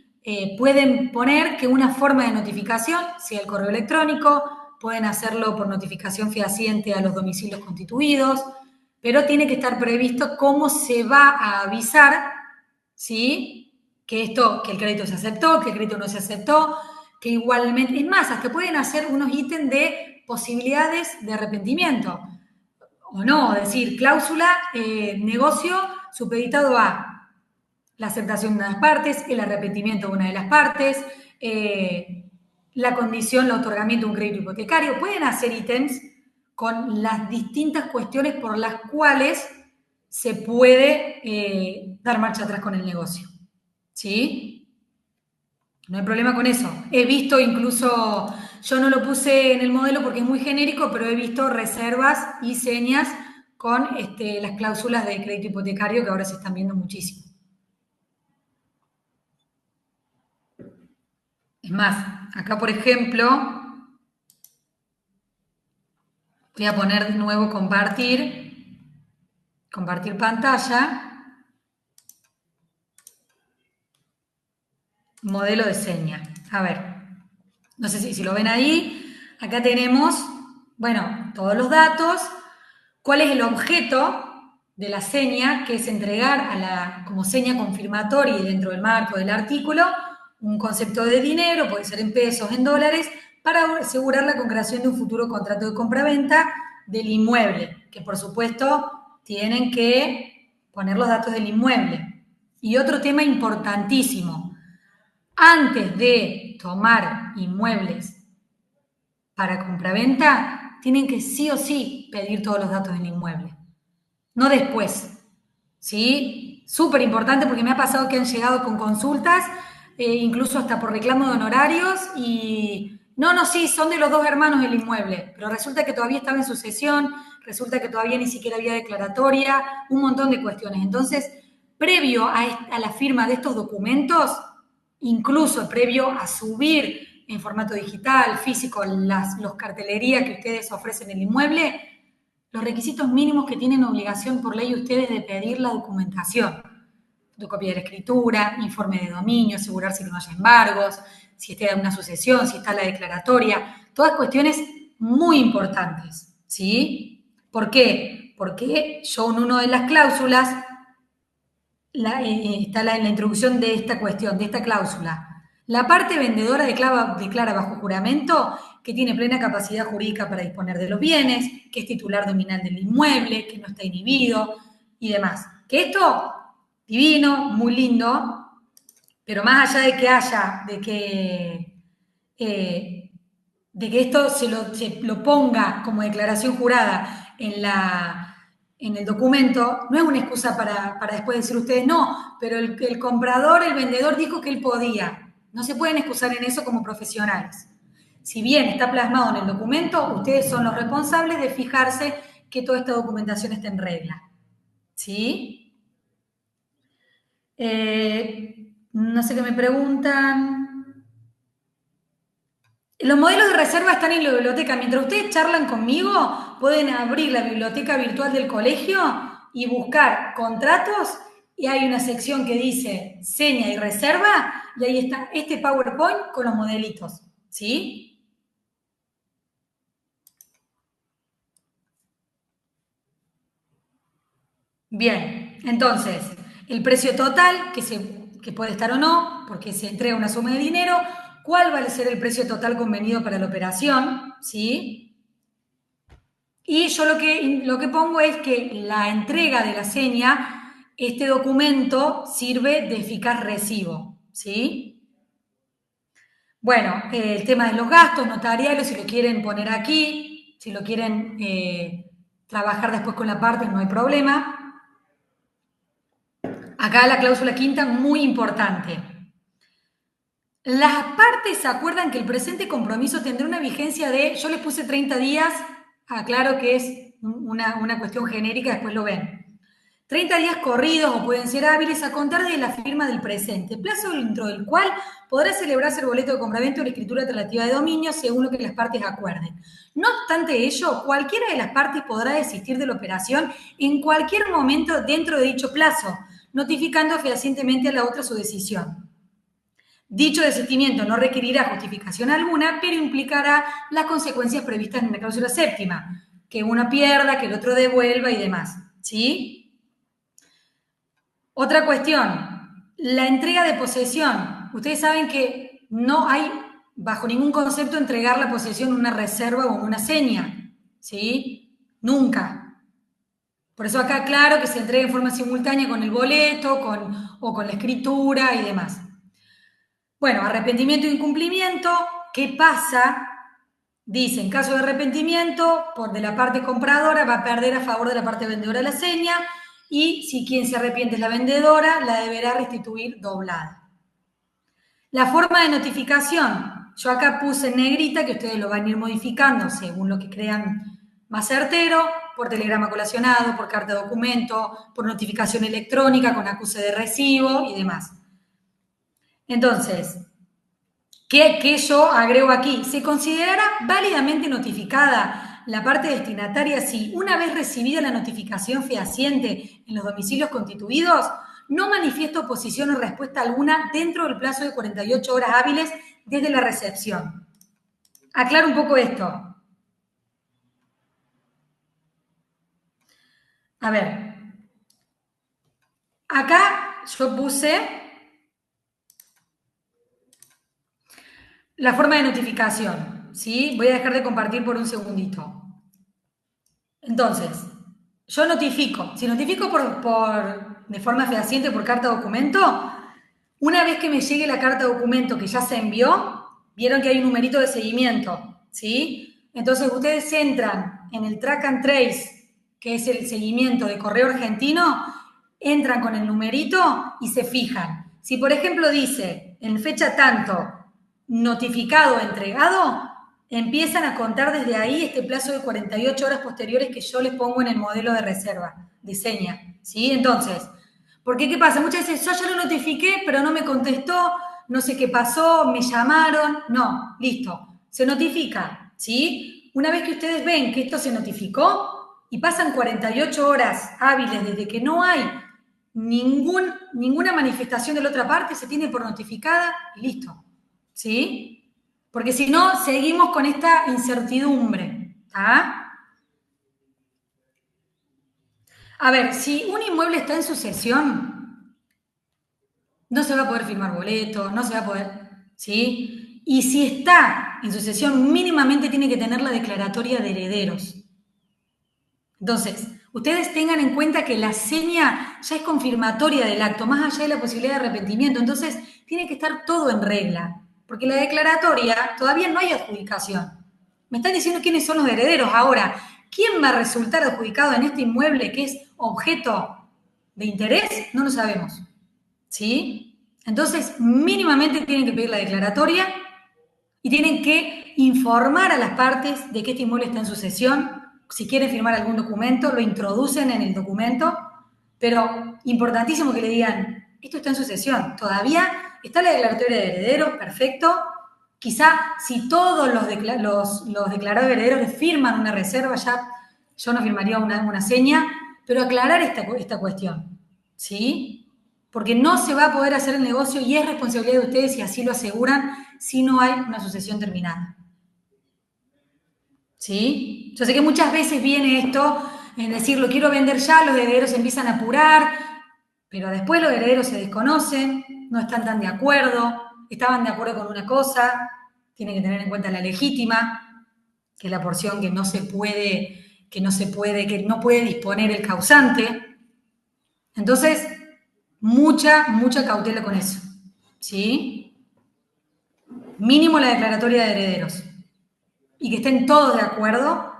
Pueden poner que una forma de notificación sea el correo electrónico, pueden hacerlo por notificación fehaciente a los domicilios constituidos, pero tiene que estar previsto cómo se va a avisar, ¿sí? Que el crédito se aceptó, que el crédito no se aceptó, que igualmente, es más, hasta pueden hacer unos ítems de posibilidades de arrepentimiento o no, decir, cláusula, negocio supeditado a la aceptación de las partes, el arrepentimiento de una de las partes, la condición, el otorgamiento de un crédito hipotecario. Pueden hacer ítems con las distintas cuestiones por las cuales se puede dar marcha atrás con el negocio. ¿Sí? No hay problema con eso. He visto incluso, yo no lo puse en el modelo porque es muy genérico, pero he visto reservas y señas con las cláusulas de crédito hipotecario que ahora se están viendo muchísimo. Es más, acá por ejemplo, voy a poner de nuevo compartir pantalla. Modelo de seña. A ver, no sé si lo ven ahí. Acá tenemos, bueno, todos los datos. ¿Cuál es el objeto de la seña? Que es entregar como seña confirmatoria y dentro del marco del artículo un concepto de dinero, puede ser en pesos, en dólares, para asegurar la concreación de un futuro contrato de compraventa del inmueble, que por supuesto tienen que poner los datos del inmueble. Y otro tema importantísimo, antes de tomar inmuebles para compraventa, tienen que sí o sí pedir todos los datos del inmueble, no después, ¿sí? Súper importante porque me ha pasado que han llegado con consultas, incluso hasta por reclamo de honorarios y no, sí, son de los dos hermanos el inmueble, pero resulta que todavía estaba en sucesión, resulta que todavía ni siquiera había declaratoria, un montón de cuestiones. Entonces, previo a la firma de estos documentos, incluso previo a subir en formato digital, físico, los cartelerías que ustedes ofrecen en el inmueble, los requisitos mínimos que tienen obligación por ley ustedes de pedir la documentación. Fotocopia de la escritura, informe de dominio, asegurarse que no haya embargos, si está una sucesión, si está la declaratoria, todas cuestiones muy importantes, ¿sí? ¿Por qué? Porque yo en una de las cláusulas está en la introducción de esta cuestión, de esta cláusula. La parte vendedora declara bajo juramento que tiene plena capacidad jurídica para disponer de los bienes, que es titular nominal del inmueble, que no está inhibido y demás. Que esto, divino, muy lindo, pero más allá de que esto se lo ponga como declaración jurada en el documento, no es una excusa para después decir ustedes no, pero el comprador, el vendedor dijo que él podía. No se pueden excusar en eso como profesionales. Si bien está plasmado en el documento, ustedes son los responsables de fijarse que toda esta documentación esté en regla. ¿Sí? No sé qué me preguntan. Los modelos de reserva están en la biblioteca. Mientras ustedes charlan conmigo, pueden abrir la biblioteca virtual del colegio y buscar contratos y hay una sección que dice seña y reserva y ahí está este PowerPoint con los modelitos. ¿Sí? Bien, entonces, el precio total, que puede estar o no, porque se entrega una suma de dinero, cuál va a ser el precio total convenido para la operación, ¿sí? Y yo lo que pongo es que la entrega de la seña, este documento sirve de eficaz recibo, ¿sí? Bueno, el tema de los gastos notariales, si lo quieren poner aquí, si lo quieren trabajar después con la parte, no hay problema. Acá la cláusula quinta, muy importante. Las partes se acuerdan que el presente compromiso tendrá una vigencia de, yo les puse 30 días, aclaro que es una cuestión genérica, después lo ven. 30 días corridos o pueden ser hábiles a contar de la firma del presente, plazo dentro del cual podrá celebrarse el boleto de compraventa o la escritura relativa de dominio según lo que las partes acuerden. No obstante ello, cualquiera de las partes podrá desistir de la operación en cualquier momento dentro de dicho plazo, notificando fehacientemente a la otra su decisión. Dicho desistimiento no requerirá justificación alguna, pero implicará las consecuencias previstas en la cláusula séptima, que uno pierda, que el otro devuelva y demás. ¿Sí? Otra cuestión, la entrega de posesión. Ustedes saben que no hay, bajo ningún concepto, entregar la posesión en una reserva o en una seña. ¿Sí? Nunca. Por eso acá claro que se entrega en forma simultánea con el boleto o con la escritura y demás. Bueno, arrepentimiento e incumplimiento, ¿qué pasa? Dice, en caso de arrepentimiento, por de la parte compradora va a perder a favor de la parte vendedora la seña y si quien se arrepiente es la vendedora, la deberá restituir doblada. La forma de notificación, yo acá puse en negrita que ustedes lo van a ir modificando según lo que crean más certero, por telegrama colacionado, por carta de documento, por notificación electrónica con acuse de recibo y demás. Entonces, ¿qué yo agrego aquí? Se considerará válidamente notificada la parte destinataria si, una vez recibida la notificación fehaciente en los domicilios constituidos, no manifiesto oposición o respuesta alguna dentro del plazo de 48 horas hábiles desde la recepción. Aclaro un poco esto. A ver, acá yo puse la forma de notificación, ¿sí? Voy a dejar de compartir por un segundito. Entonces, yo notifico. Si notifico de forma fehaciente por carta documento, una vez que me llegue la carta documento que ya se envió, vieron que hay un numerito de seguimiento, ¿sí? Entonces, ustedes entran en el track and trace, que es el seguimiento de correo argentino, entran con el numerito y se fijan. Si, por ejemplo, dice en fecha tanto, notificado, entregado, empiezan a contar desde ahí este plazo de 48 horas posteriores que yo les pongo en el modelo de reserva, de seña, ¿sí? Entonces, porque ¿qué pasa? Muchas veces yo ya lo notifiqué, pero no me contestó, no sé qué pasó, me llamaron, no, listo, se notifica, ¿sí? Una vez que ustedes ven que esto se notificó y pasan 48 horas hábiles desde que no hay ninguna manifestación de la otra parte, se tiene por notificada y listo, ¿sí? Porque si no, seguimos con esta incertidumbre, ¿está? A ver, si un inmueble está en sucesión, no se va a poder firmar boletos, no se va a poder, ¿sí? Y si está en sucesión, mínimamente tiene que tener la declaratoria de herederos. Entonces, ustedes tengan en cuenta que la seña ya es confirmatoria del acto, más allá de la posibilidad de arrepentimiento. Entonces, tiene que estar todo en regla, porque la declaratoria todavía no hay adjudicación. Me están diciendo quiénes son los herederos. Ahora, ¿quién va a resultar adjudicado en este inmueble que es objeto de interés? No lo sabemos. ¿Sí? Entonces, mínimamente tienen que pedir la declaratoria y tienen que informar a las partes de que este inmueble está en sucesión. Si quieren firmar algún documento, lo introducen en el documento, pero importantísimo que le digan, esto está en sucesión, todavía está la declaratoria de herederos, perfecto. Quizá si todos los declarados herederos firman una reserva, ya yo no firmaría una seña, pero aclarar esta cuestión, ¿sí? Porque no se va a poder hacer el negocio y es responsabilidad de ustedes, si así lo aseguran, si no hay una sucesión terminada. ¿Sí? Yo sé que muchas veces viene esto en decir, lo quiero vender ya, los herederos se empiezan a apurar, pero después los herederos se desconocen, no están tan de acuerdo, estaban de acuerdo con una cosa, tienen que tener en cuenta la legítima, que es la porción que no puede disponer el causante. Entonces, mucha cautela con eso, ¿sí? Mínimo la declaratoria de herederos. Y que estén todos de acuerdo.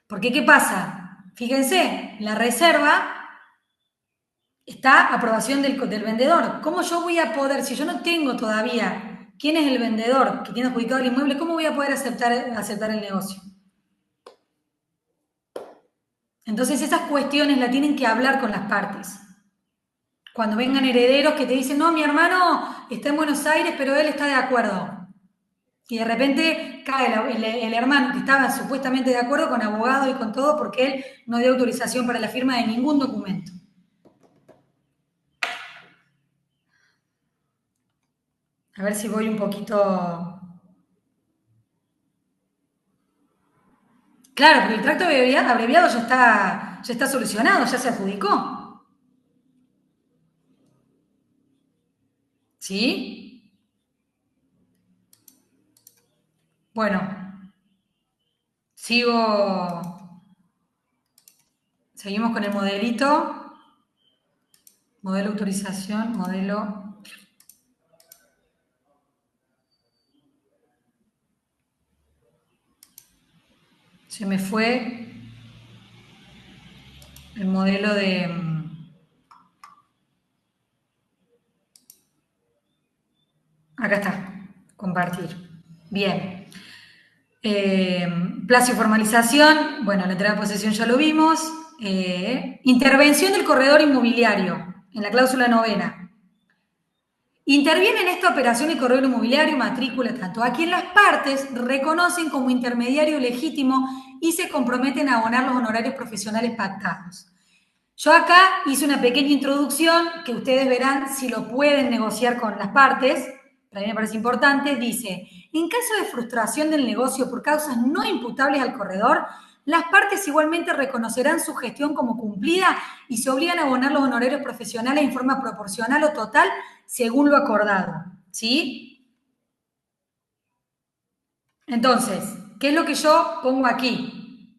Porque, ¿qué pasa? Fíjense, la reserva está a aprobación del vendedor. ¿Cómo yo voy a poder, si yo no tengo todavía quién es el vendedor que tiene adjudicado el inmueble, cómo voy a poder aceptar el negocio? Entonces, esas cuestiones las tienen que hablar con las partes. Cuando vengan herederos que te dicen, no, mi hermano está en Buenos Aires, pero él está de acuerdo. Y de repente cae el hermano que estaba supuestamente de acuerdo con abogado y con todo porque él no dio autorización para la firma de ningún documento. A ver si voy un poquito... Claro, porque el tracto abreviado ya está solucionado, ya se adjudicó. ¿Sí? Bueno, seguimos con el modelito. Modelo autorización, modelo... Se me fue el modelo de... Acá está, compartir. Bien. Plazo y formalización, bueno, la entrada de posesión ya lo vimos. Intervención del corredor inmobiliario, en la cláusula 9. Interviene en esta operación el corredor inmobiliario, matrícula, tanto a quien las partes reconocen como intermediario legítimo y se comprometen a abonar los honorarios profesionales pactados. Yo acá hice una pequeña introducción que ustedes verán si lo pueden negociar con las partes. Para mí me parece importante. Dice, en caso de frustración del negocio por causas no imputables al corredor, las partes igualmente reconocerán su gestión como cumplida y se obligan a abonar los honorarios profesionales en forma proporcional o total según lo acordado. ¿Sí? Entonces, ¿qué es lo que yo pongo aquí?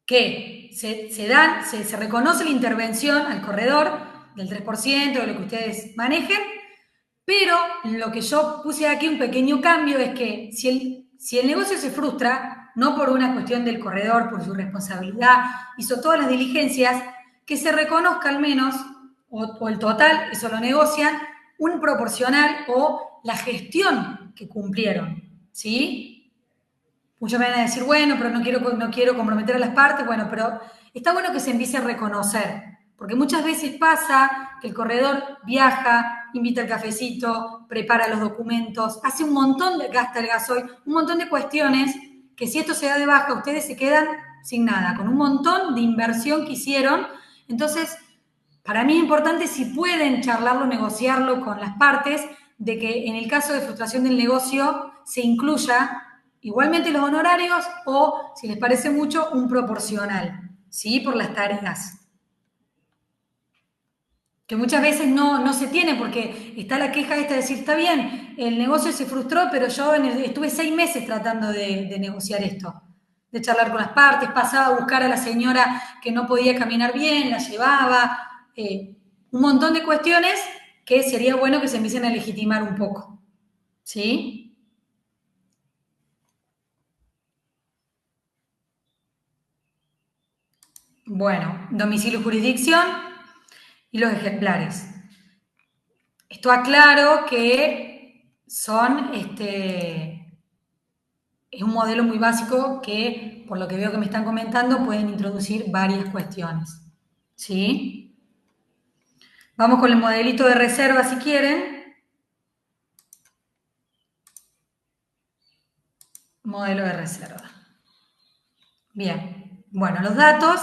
Que se reconoce la intervención al corredor del 3% de lo que ustedes manejen, pero lo que yo puse aquí un pequeño cambio es que si el negocio se frustra, no por una cuestión del corredor, por su responsabilidad, hizo todas las diligencias, que se reconozca al menos, o el total, eso lo negocian, un proporcional o la gestión que cumplieron, ¿sí? Muchos me van a decir, bueno, pero no quiero comprometer a las partes. Bueno, pero está bueno que se empiece a reconocer, porque muchas veces pasa que el corredor viaja, invita el cafecito, prepara los documentos, hace un montón de, gasta el gasoil, un montón de cuestiones que si esto se da de baja, ustedes se quedan sin nada, con un montón de inversión que hicieron. Entonces, para mí es importante si pueden charlarlo, negociarlo con las partes, de que en el caso de frustración del negocio se incluya igualmente los honorarios o, si les parece mucho, un proporcional, ¿sí? Por las tareas. Que muchas veces no se tiene porque está la queja esta de decir, está bien, el negocio se frustró, pero yo estuve 6 meses tratando de negociar esto, de charlar con las partes, pasaba a buscar a la señora que no podía caminar bien, la llevaba, un montón de cuestiones que sería bueno que se empiecen a legitimar un poco, ¿sí? Bueno, domicilio y jurisdicción y los ejemplares. Esto aclaro que son, es un modelo muy básico que, por lo que veo que me están comentando, pueden introducir varias cuestiones. ¿Sí? Vamos con el modelito de reserva si quieren. Modelo de reserva. Bien. Bueno, los datos.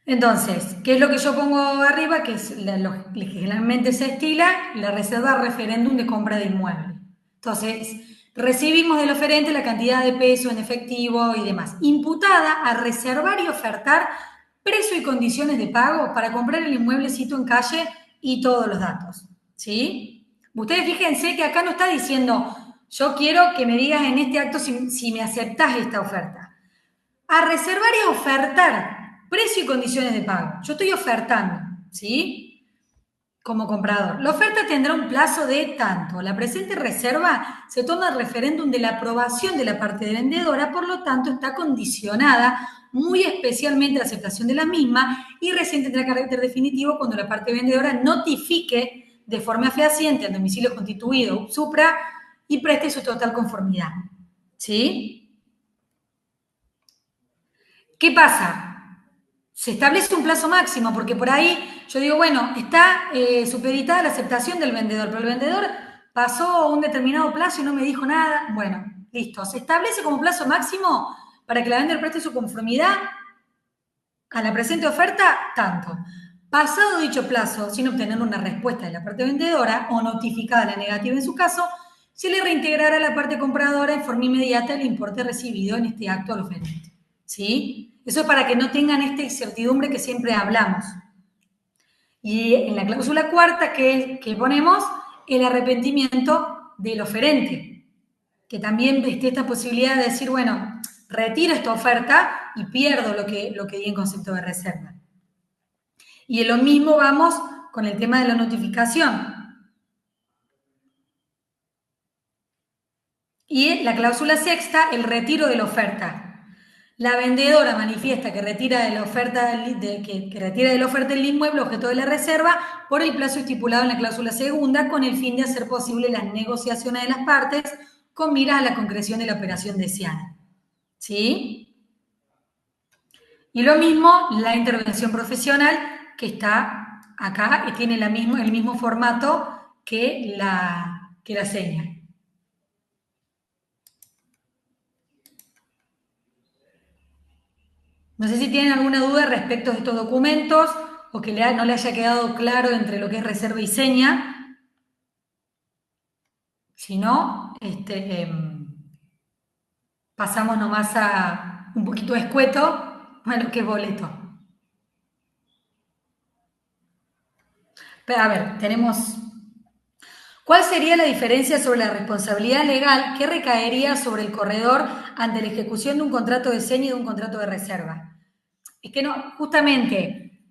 Entonces, ¿qué es lo que yo pongo arriba? Que es lo que generalmente se estila, la reserva referéndum de compra de inmueble. Entonces, recibimos del oferente la cantidad de peso en efectivo y demás, imputada a reservar y ofertar precio y condiciones de pago para comprar el inmueblecito en calle y todos los datos. ¿Sí? Ustedes fíjense que acá no está diciendo, yo quiero que me digas en este acto si me aceptás esta oferta. A reservar y a ofertar precio y condiciones de pago. Yo estoy ofertando, ¿sí? Como comprador. La oferta tendrá un plazo de tanto. La presente reserva se toma el referéndum de la aprobación de la parte de vendedora, por lo tanto está condicionada muy especialmente a la aceptación de la misma y recién tendrá carácter definitivo cuando la parte vendedora notifique de forma fehaciente al domicilio constituido supra y preste su total conformidad. ¿Sí? ¿Qué pasa? Se establece un plazo máximo, porque por ahí yo digo, bueno, está supeditada la aceptación del vendedor, pero el vendedor pasó un determinado plazo y no me dijo nada. Bueno, listo. Se establece como plazo máximo para que la vendedora preste su conformidad a la presente oferta, tanto. Pasado dicho plazo, sin obtener una respuesta de la parte vendedora o notificada la negativa en su caso, se le reintegrará a la parte compradora en forma inmediata el importe recibido en este acto al oferente. ¿Sí? Eso es para que no tengan esta incertidumbre que siempre hablamos. Y en la cláusula cuarta que ponemos, el arrepentimiento del oferente, que también esté esta posibilidad de decir, bueno, retiro esta oferta y pierdo lo que di en concepto de reserva. Y en lo mismo vamos con el tema de la notificación. Y la cláusula sexta, el retiro de la oferta. La vendedora manifiesta que retira de la oferta del inmueble objeto de la reserva por el plazo estipulado en la cláusula segunda con el fin de hacer posible las negociaciones de las partes con miras a la concreción de la operación deseada. ¿Sí? Y lo mismo la intervención profesional que está acá y tiene el mismo formato que la seña. No sé si tienen alguna duda respecto de estos documentos o que no le haya quedado claro entre lo que es reserva y seña. Si no, pasamos nomás a un poquito escueto a lo que es boleto. Pero, a ver, tenemos... ¿Cuál sería la diferencia sobre la responsabilidad legal que recaería sobre el corredor ante la ejecución de un contrato de seña y de un contrato de reserva? Es que no, justamente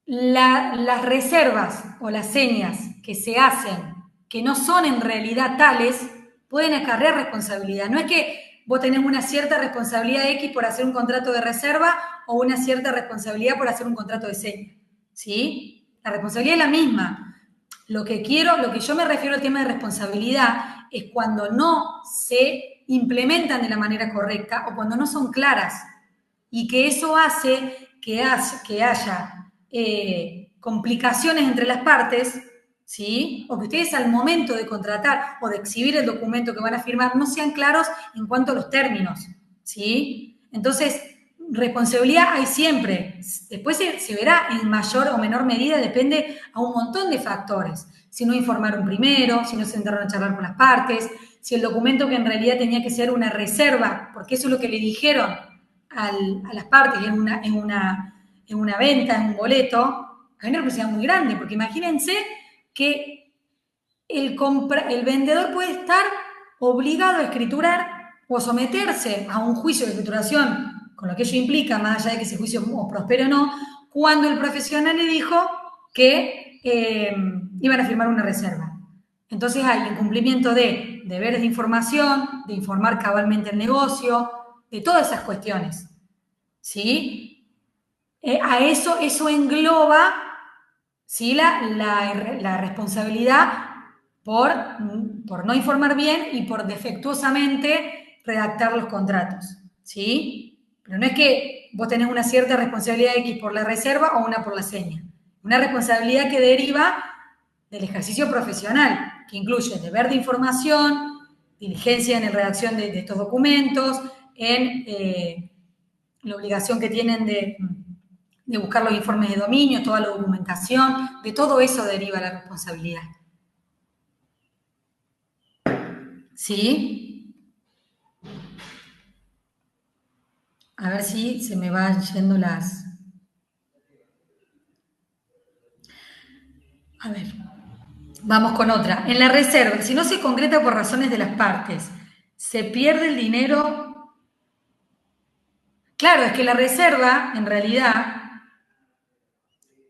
las reservas o las señas que se hacen, que no son en realidad tales, pueden acarrear responsabilidad. No es que vos tenés una cierta responsabilidad X por hacer un contrato de reserva o una cierta responsabilidad por hacer un contrato de seña. ¿Sí? La responsabilidad es la misma. Lo que yo me refiero al tema de responsabilidad es cuando no se implementan de la manera correcta o cuando no son claras y que eso hace que haya complicaciones entre las partes, ¿sí? O que ustedes al momento de contratar o de exhibir el documento que van a firmar no sean claros en cuanto a los términos, ¿sí? Entonces, responsabilidad hay siempre. Después se verá en mayor o menor medida, depende a un montón de factores. Si no informaron primero, si no se sentaron a charlar con las partes, si el documento que en realidad tenía que ser una reserva, porque eso es lo que le dijeron a las partes en una venta, en un boleto, hay una responsabilidad muy grande, porque imagínense que el vendedor puede estar obligado a escriturar o someterse a un juicio de escrituración, con lo que ello implica, más allá de que ese juicio prospere o no, cuando el profesional le dijo que iban a firmar una reserva. Entonces hay el incumplimiento de deberes de información, de informar cabalmente el negocio, de todas esas cuestiones. ¿Sí? Eso engloba, ¿sí? la responsabilidad por no informar bien y por defectuosamente redactar los contratos, ¿sí? Pero no es que vos tenés una cierta responsabilidad X por la reserva o una por la seña. Una responsabilidad que deriva del ejercicio profesional, que incluye deber de información, diligencia en la redacción de estos documentos, en la obligación que tienen de buscar los informes de dominio, toda la documentación, de todo eso deriva la responsabilidad. ¿Sí? A ver si se me van yendo las... A ver, vamos con otra. En la reserva, si no se concreta por razones de las partes, se pierde el dinero. Claro, es que la reserva, en realidad,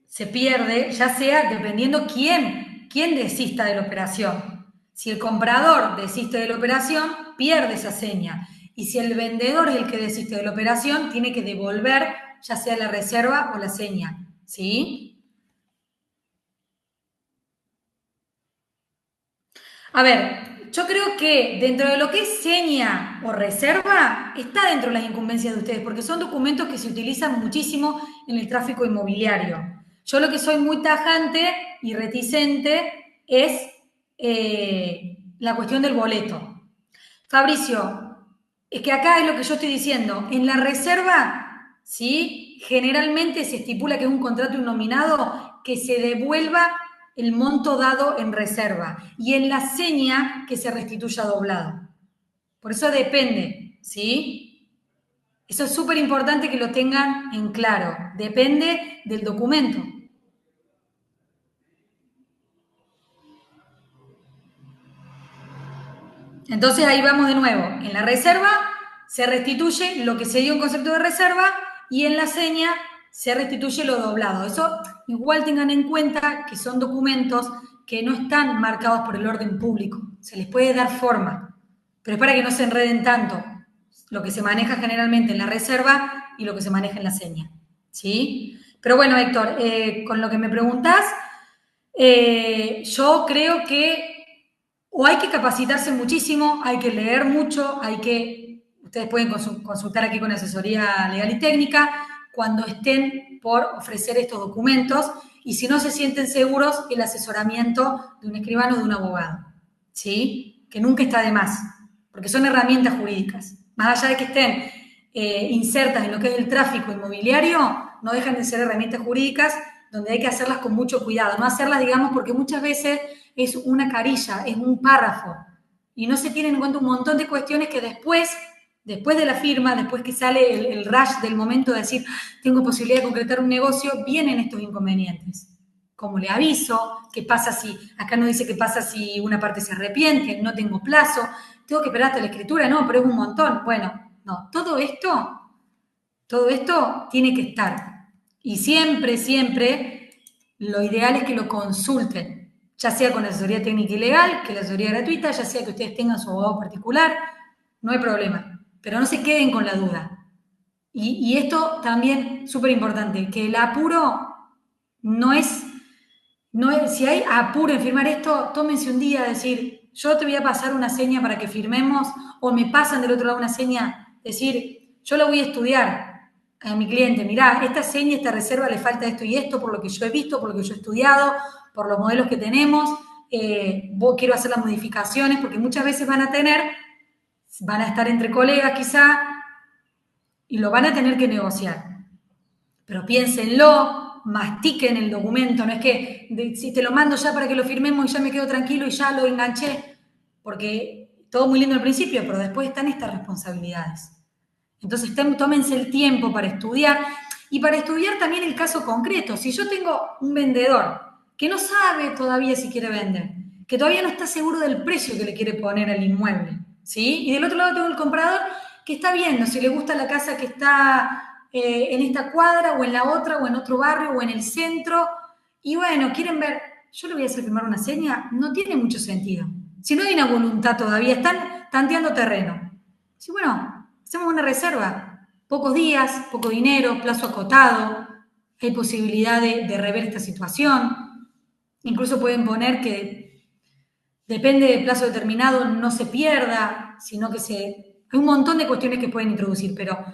se pierde, ya sea dependiendo quién desista de la operación. Si el comprador desiste de la operación, pierde esa seña. Y si el vendedor es el que desiste de la operación, tiene que devolver ya sea la reserva o la seña. ¿Sí? A ver, yo creo que dentro de lo que es seña o reserva, está dentro de las incumbencias de ustedes, porque son documentos que se utilizan muchísimo en el tráfico inmobiliario. Yo lo que soy muy tajante y reticente es la cuestión del boleto. Fabricio, es que acá es lo que yo estoy diciendo. En la reserva, ¿sí? Generalmente se estipula que es un contrato innominado que se devuelva el monto dado en reserva y en la seña que se restituya doblado. Por eso depende, ¿sí? Eso es súper importante que lo tengan en claro. Depende del documento. Entonces ahí vamos de nuevo. En la reserva se restituye lo que se dio en concepto de reserva y en la seña se restituye lo doblado. Eso igual tengan en cuenta que son documentos que no están marcados por el orden público. Se les puede dar forma, pero es para que no se enreden tanto lo que se maneja generalmente en la reserva y lo que se maneja en la seña. ¿Sí? Pero bueno, Héctor, con lo que me preguntás, yo creo que o hay que capacitarse muchísimo, hay que leer mucho, ustedes pueden consultar aquí con asesoría legal y técnica cuando estén por ofrecer estos documentos y si no se sienten seguros, el asesoramiento de un escribano o de un abogado, ¿sí? Que nunca está de más, porque son herramientas jurídicas. Más allá de que estén insertas en lo que es el tráfico inmobiliario, no dejan de ser herramientas jurídicas donde hay que hacerlas con mucho cuidado, no hacerlas, digamos, porque muchas veces es una carilla, es un párrafo, y no se tienen en cuenta un montón de cuestiones que después de la firma, después que sale el rush del momento de decir, tengo posibilidad de concretar un negocio, vienen estos inconvenientes. Como le aviso, qué pasa si, acá no dice qué pasa si una parte se arrepiente, no tengo plazo, tengo que esperar hasta la escritura, no, pero es un montón. Bueno, no, todo esto tiene que estar. Y siempre, siempre, lo ideal es que lo consulten, ya sea con asesoría técnica y legal, que la asesoría gratuita, ya sea que ustedes tengan su abogado particular, no hay problema. Pero no se queden con la duda. Y esto también, súper importante, que el apuro no es, si hay apuro en firmar esto, tómense un día a decir, yo te voy a pasar una seña para que firmemos, o me pasan del otro lado una seña, decir, yo la voy a estudiar a mi cliente, mirá, esta seña, esta reserva le falta esto y esto, por lo que yo he visto, por lo que yo he estudiado, por los modelos que tenemos, quiero hacer las modificaciones, porque muchas veces van a estar entre colegas quizá, y lo van a tener que negociar. Pero piénsenlo, mastiquen el documento, no es que si te lo mando ya para que lo firmemos y ya me quedo tranquilo y ya lo enganché, porque todo muy lindo al principio, pero después están estas responsabilidades. Entonces tómense el tiempo para estudiar y para estudiar también el caso concreto. Si yo tengo un vendedor que no sabe todavía si quiere vender, que todavía no está seguro del precio que le quiere poner al inmueble, ¿sí? Y del otro lado tengo el comprador que está viendo si le gusta la casa que está en esta cuadra o en la otra o en otro barrio o en el centro y bueno, quieren ver, yo le voy a hacer firmar una seña, no tiene mucho sentido. Si no hay una voluntad todavía, están tanteando terreno. Sí, bueno, hacemos una reserva, pocos días, poco dinero, plazo acotado, hay posibilidad de rever esta situación, incluso pueden poner que depende del plazo determinado, no se pierda, sino que hay un montón de cuestiones que pueden introducir, pero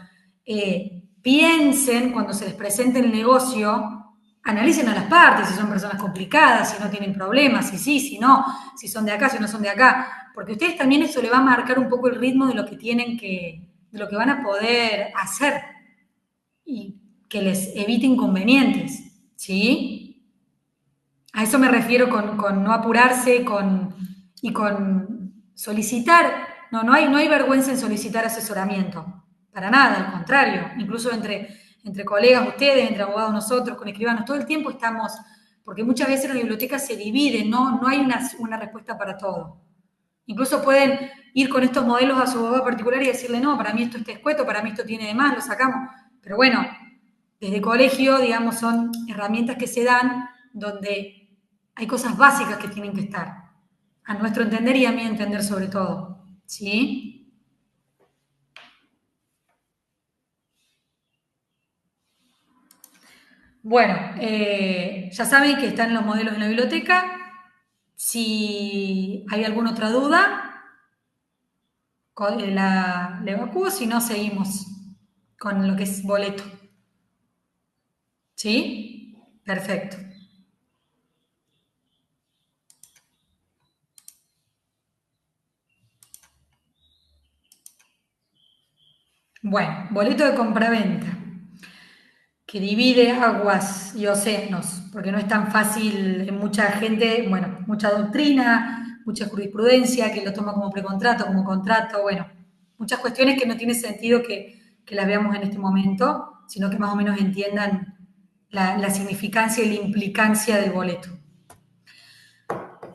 piensen cuando se les presente el negocio, analicen a las partes, si son personas complicadas, si no tienen problemas, si sí, si no, si son de acá, si no son de acá, porque a ustedes también eso le va a marcar un poco el ritmo de lo que de lo que van a poder hacer y que les evite inconvenientes, ¿sí? A eso me refiero con no apurarse y con solicitar. No hay vergüenza en solicitar asesoramiento. Para nada, al contrario. Incluso entre colegas, ustedes, entre abogados nosotros, con escribanos, todo el tiempo estamos, porque muchas veces la biblioteca se divide, no hay una respuesta para todo. Incluso pueden ir con estos modelos a su abogado particular y decirle, no, para mí esto está escueto, para mí esto tiene de más, lo sacamos. Pero bueno, desde colegio, digamos, son herramientas que se dan donde hay cosas básicas que tienen que estar, a nuestro entender y a mi entender sobre todo, ¿sí? Bueno, ya saben que están los modelos en la biblioteca. Si hay alguna otra duda, la evacúo, si no, seguimos con lo que es boleto. ¿Sí? Perfecto. Bueno, boleto de compraventa, que divide aguas y océanos, porque no es tan fácil en mucha gente, bueno, mucha doctrina, mucha jurisprudencia que lo toma como precontrato, como contrato, bueno, muchas cuestiones que no tiene sentido que las veamos en este momento, sino que más o menos entiendan la significancia y la implicancia del boleto.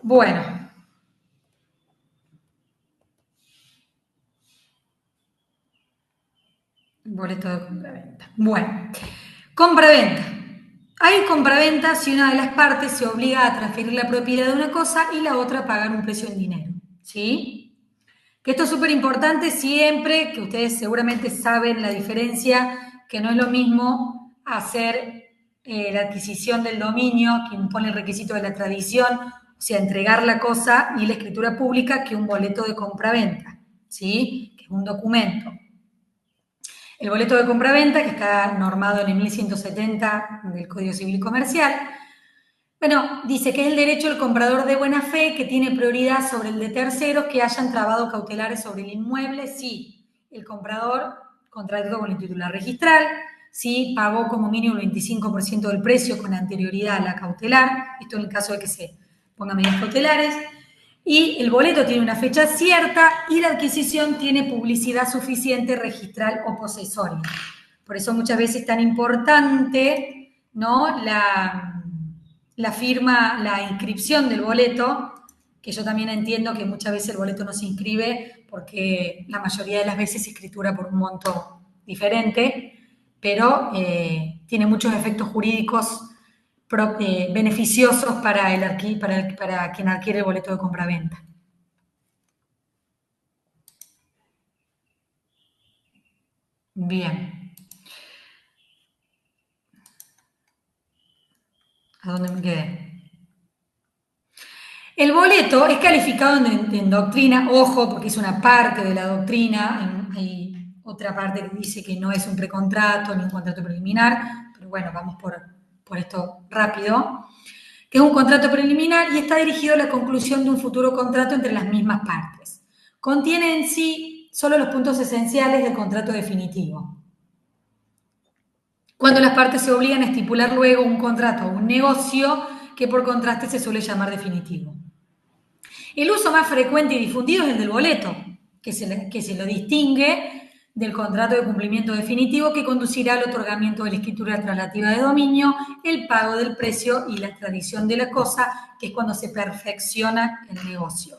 Bueno. Boleto de compraventa. Bueno, compraventa. Hay compraventa si una de las partes se obliga a transferir la propiedad de una cosa y la otra a pagar un precio en dinero. ¿Sí? Que esto es súper importante siempre, que ustedes seguramente saben la diferencia, que no es lo mismo hacer la adquisición del dominio, que impone el requisito de la tradición, o sea, entregar la cosa y la escritura pública, que un boleto de compraventa, ¿sí? Que es un documento. El boleto de compraventa, que está normado en el 1170 del Código Civil y Comercial, bueno, dice que es el derecho del comprador de buena fe que tiene prioridad sobre el de terceros que hayan trabado cautelares sobre el inmueble si el comprador contrato con el titular registral, ¿sí? Pagó como mínimo el 25% del precio con anterioridad a la cautelar, esto en el caso de que se pongan medidas cautelares, y el boleto tiene una fecha cierta y la adquisición tiene publicidad suficiente registral o posesoria. Por eso muchas veces es tan importante, ¿no?, la firma, la inscripción del boleto, que yo también entiendo que muchas veces el boleto no se inscribe porque la mayoría de las veces se escritura por un monto diferente, pero tiene muchos efectos jurídicos beneficiosos para quien adquiere el boleto de compraventa. Bien. ¿A dónde me quedé? El boleto es calificado en doctrina, ojo, porque es una parte de la doctrina, hay otra parte que dice que no es un precontrato ni un contrato preliminar, pero bueno, vamos por esto rápido, que es un contrato preliminar y está dirigido a la conclusión de un futuro contrato entre las mismas partes. Contiene en sí solo los puntos esenciales del contrato definitivo. Cuando las partes se obligan a estipular luego un contrato o un negocio que por contraste se suele llamar definitivo. El uso más frecuente y difundido es el del boleto, que se lo distingue del contrato de cumplimiento definitivo que conducirá al otorgamiento de la escritura traslativa de dominio, el pago del precio y la extradición de la cosa, que es cuando se perfecciona el negocio.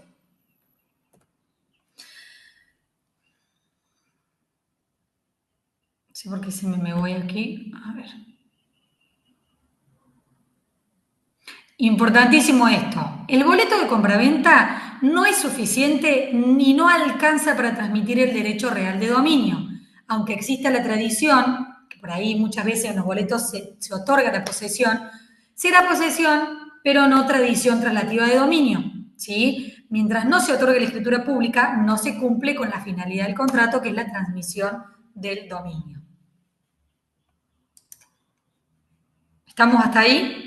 Sí, porque si me voy aquí, a ver. Importantísimo esto, el boleto de compraventa no es suficiente ni no alcanza para transmitir el derecho real de dominio, aunque exista la tradición, que por ahí muchas veces en los boletos se otorga la posesión, será posesión, pero no tradición traslativa de dominio, ¿sí? Mientras no se otorgue la escritura pública, no se cumple con la finalidad del contrato, que es la transmisión del dominio. ¿Estamos hasta ahí?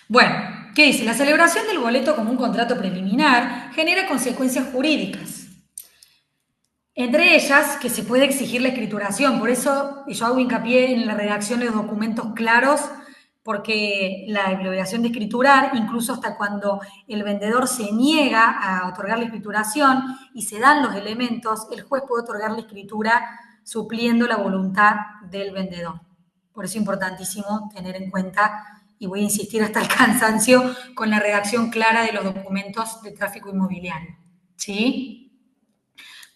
Bueno, ¿qué dice? La celebración del boleto como un contrato preliminar genera consecuencias jurídicas. Entre ellas, que se puede exigir la escrituración. Por eso yo hago hincapié en la redacción de los documentos claros, porque la obligación de escriturar, incluso hasta cuando el vendedor se niega a otorgar la escrituración y se dan los elementos, el juez puede otorgar la escritura supliendo la voluntad del vendedor. Por eso es importantísimo tener en cuenta, y voy a insistir hasta el cansancio, con la redacción clara de los documentos de tráfico inmobiliario. ¿Sí?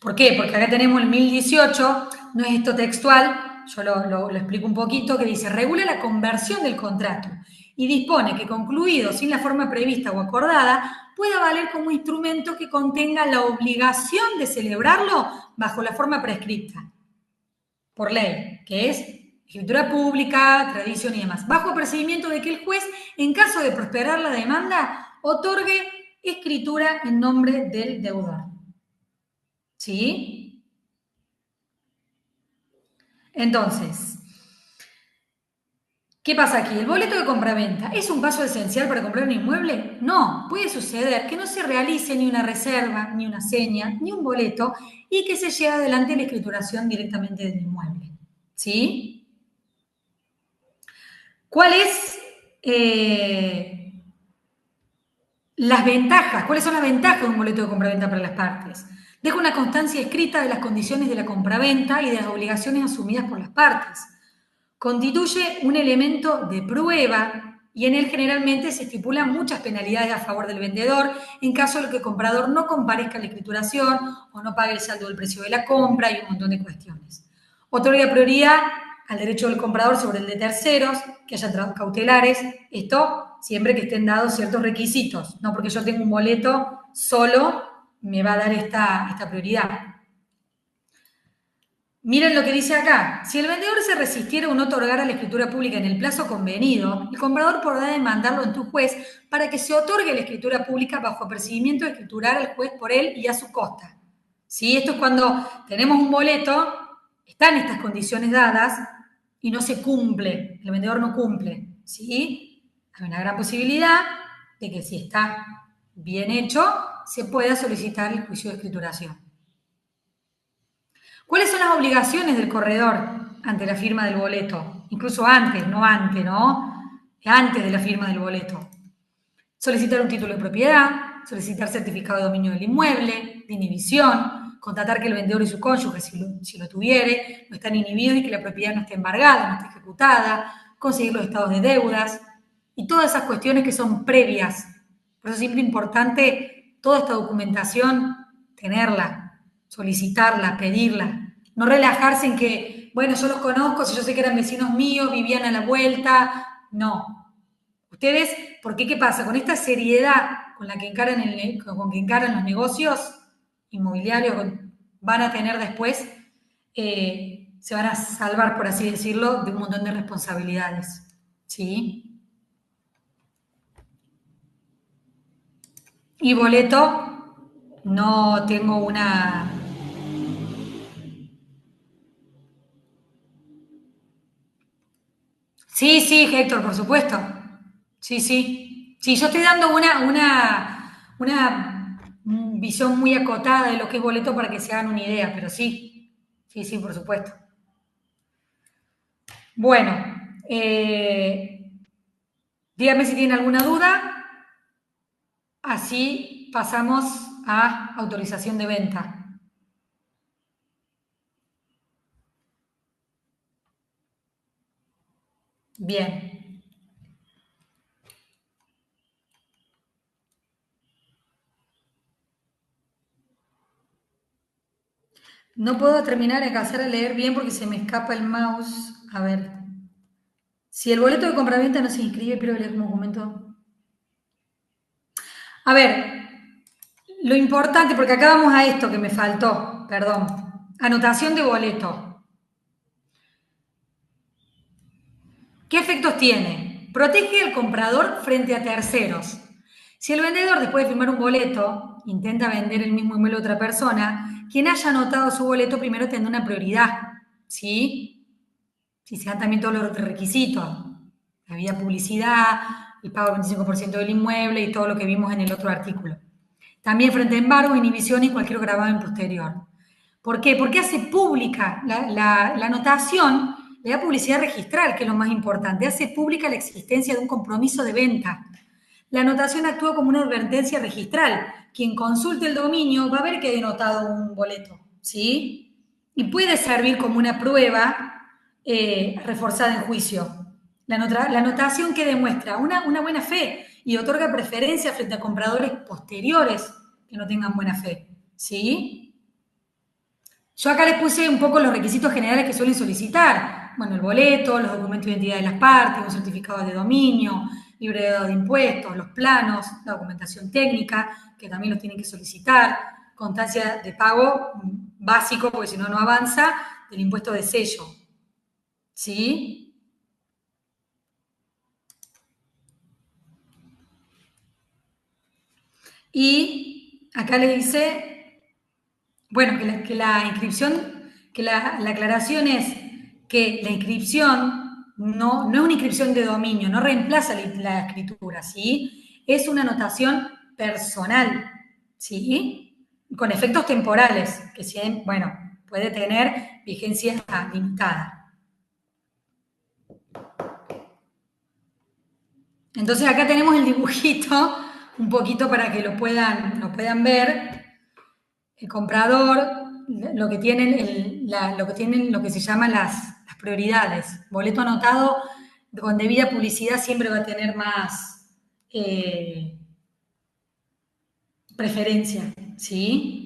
¿Por qué? Porque acá tenemos el 1018, no es esto textual, yo lo explico un poquito, que dice, regula la conversión del contrato y dispone que concluido sin la forma prevista o acordada, pueda valer como instrumento que contenga la obligación de celebrarlo bajo la forma prescripta por ley, que es escritura pública, tradición y demás, bajo procedimiento de que el juez, en caso de prosperar la demanda, otorgue escritura en nombre del deudor. ¿Sí? Entonces, ¿qué pasa aquí? ¿El boleto de compraventa es un paso esencial para comprar un inmueble? No, puede suceder que no se realice ni una reserva, ni una seña, ni un boleto y que se lleve adelante la escrituración directamente del inmueble. ¿Sí? ¿Cuáles las ventajas? ¿Cuáles son las ventajas de un boleto de compraventa para las partes? Deja una constancia escrita de las condiciones de la compraventa y de las obligaciones asumidas por las partes. Constituye un elemento de prueba y en él generalmente se estipulan muchas penalidades a favor del vendedor en caso de que el comprador no comparezca a la escrituración o no pague el saldo del precio de la compra y un montón de cuestiones. Otorga prioridad al derecho del comprador sobre el de terceros, que haya tratos cautelares, esto siempre que estén dados ciertos requisitos, no porque yo tengo un boleto solo me va a dar esta prioridad. Miren lo que dice acá. Si el vendedor se resistiera o no otorgara la escritura pública en el plazo convenido, el comprador podrá demandarlo ante un juez para que se otorgue la escritura pública bajo procedimiento de escriturar al juez por él y a su costa. ¿Sí? Esto es cuando tenemos un boleto, están estas condiciones dadas y no se cumple, el vendedor no cumple. ¿Sí? Hay una gran posibilidad de que si está bien hecho, se pueda solicitar el juicio de escrituración. ¿Cuáles son las obligaciones del corredor ante la firma del boleto? Incluso antes, no antes, ¿no? Antes de la firma del boleto. Solicitar un título de propiedad, solicitar certificado de dominio del inmueble, de inhibición, constatar que el vendedor y su cónyuge, si lo tuviere, no están inhibidos y que la propiedad no esté embargada, no esté ejecutada, conseguir los estados de deudas y todas esas cuestiones que son previas. Por eso es siempre importante toda esta documentación, tenerla, solicitarla, pedirla. No relajarse en que, bueno, yo los conozco, si yo sé que eran vecinos míos, vivían a la vuelta. No. Ustedes, ¿por qué? ¿Qué pasa? Con esta seriedad con la que con que encaran los negocios inmobiliarios, van a tener después, se van a salvar, por así decirlo, de un montón de responsabilidades. ¿Sí? Y boleto, no tengo una... Sí, sí, Héctor, por supuesto. Sí, sí. Sí, yo estoy dando una visión muy acotada de lo que es boleto para que se hagan una idea, pero sí. Sí, sí, por supuesto. Bueno, dígame si tienen alguna duda, así pasamos a autorización de venta. Bien. No puedo terminar de alcanzar a leer bien porque se me escapa el mouse. A ver. Si el boleto de compraventa no se inscribe, pero leer como documento. A ver, lo importante, porque acá vamos a esto que me faltó, perdón. Anotación de boleto. ¿Qué efectos tiene? Protege al comprador frente a terceros. Si el vendedor, después de firmar un boleto, intenta vender el mismo inmueble a otra persona, quien haya anotado su boleto primero tendrá una prioridad, ¿sí? Si se dan también todos los requisitos, la vía publicidad, el pago del 25% del inmueble y todo lo que vimos en el otro artículo. También frente a embargo, inhibición y cualquier gravamen en posterior. ¿Por qué? Porque hace pública la anotación, le da publicidad registral, que es lo más importante, hace pública la existencia de un compromiso de venta. La anotación actúa como una advertencia registral. Quien consulte el dominio va a ver que ha denotado un boleto, ¿sí? Y puede servir como una prueba reforzada en juicio. La anotación que demuestra una buena fe y otorga preferencia frente a compradores posteriores que no tengan buena fe, ¿sí? Yo acá les puse un poco los requisitos generales que suelen solicitar. Bueno, el boleto, los documentos de identidad de las partes, un certificado de dominio, librero de impuestos, los planos, la documentación técnica, que también los tienen que solicitar, constancia de pago básico, porque si no, no avanza, del impuesto de sello. ¿Sí? Y acá le dice, bueno, que la inscripción, que la aclaración es que la inscripción no es una inscripción de dominio, no reemplaza la escritura, ¿sí? Es una anotación personal, ¿sí? Con efectos temporales, que bueno, puede tener vigencia limitada. Entonces acá tenemos el dibujito, un poquito para que lo puedan ver. El comprador, lo que tienen, lo que se llaman las prioridades. Boleto anotado con debida publicidad siempre va a tener más preferencia, ¿sí?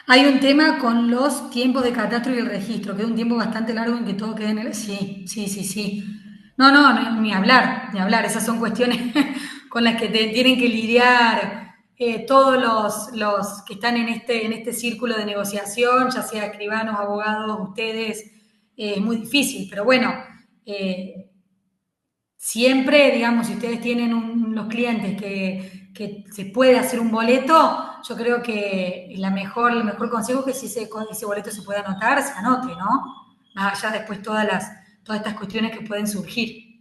Hay un tema con los tiempos de catastro y el registro, que es un tiempo bastante largo en que todo quede en el... Sí, sí, sí, sí. No, no, ni hablar, ni hablar. Esas son cuestiones con las que tienen que lidiar todos los que están en este círculo de negociación, ya sea escribanos, abogados, ustedes. Es muy difícil, pero bueno, siempre, digamos, si ustedes tienen los clientes que se puede hacer un boleto, yo creo que el mejor consejo es que si ese boleto se puede anotar, se anote, ¿no? Más allá después todas estas cuestiones que pueden surgir.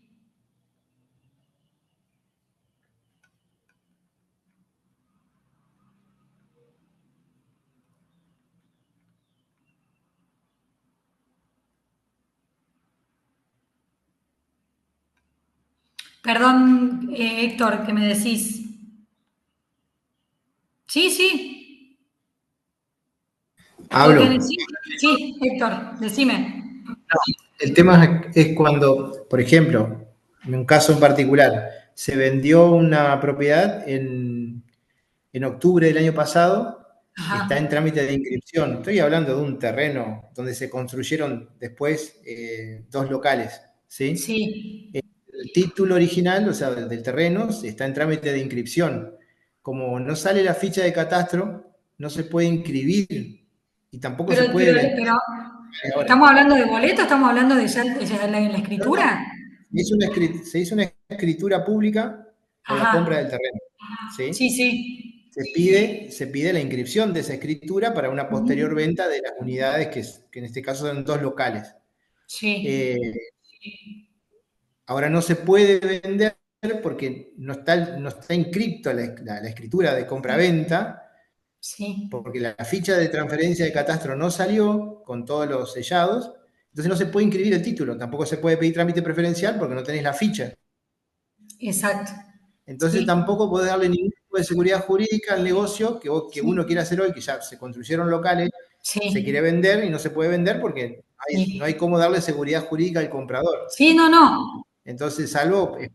Perdón, Héctor, que me decís. Sí, sí. ¿Algo que Hablo. decir? Sí, Héctor, decime. No, el tema es cuando, por ejemplo, en un caso en particular, se vendió una propiedad en octubre del año pasado, está en Ajá. trámite de inscripción. Estoy hablando de un terreno donde se construyeron después dos locales, ¿sí? Sí, El título original, o sea, del terreno, está en trámite de inscripción. Como no sale la ficha de catastro, no se puede inscribir y tampoco pero, se puede pero, vender pero, ahora. ¿estamos hablando de boleto? ¿Estamos hablando de ya en la No, no, escritura? se hizo una escritura pública por la compra del Ajá. terreno, Sí, ¿sí? sí. Se pide la inscripción de esa escritura para una posterior Ujú. venta de las unidades, que en este caso son dos locales. Sí, Eh, Ahora no se puede vender porque no está inscripto la escritura de compra-venta, sí. porque la ficha de transferencia de catastro no salió con todos los sellados, entonces no se puede inscribir el título, tampoco se puede pedir trámite preferencial porque no tenés la ficha. Exacto. Entonces Sí, tampoco podés darle ningún tipo de seguridad jurídica al negocio que uno quiere sí, hacer hoy, que ya se construyeron locales, se quiere sí, vender y no se puede vender porque no hay sí. cómo darle seguridad jurídica al comprador. Sí, no, no. Entonces, salvo que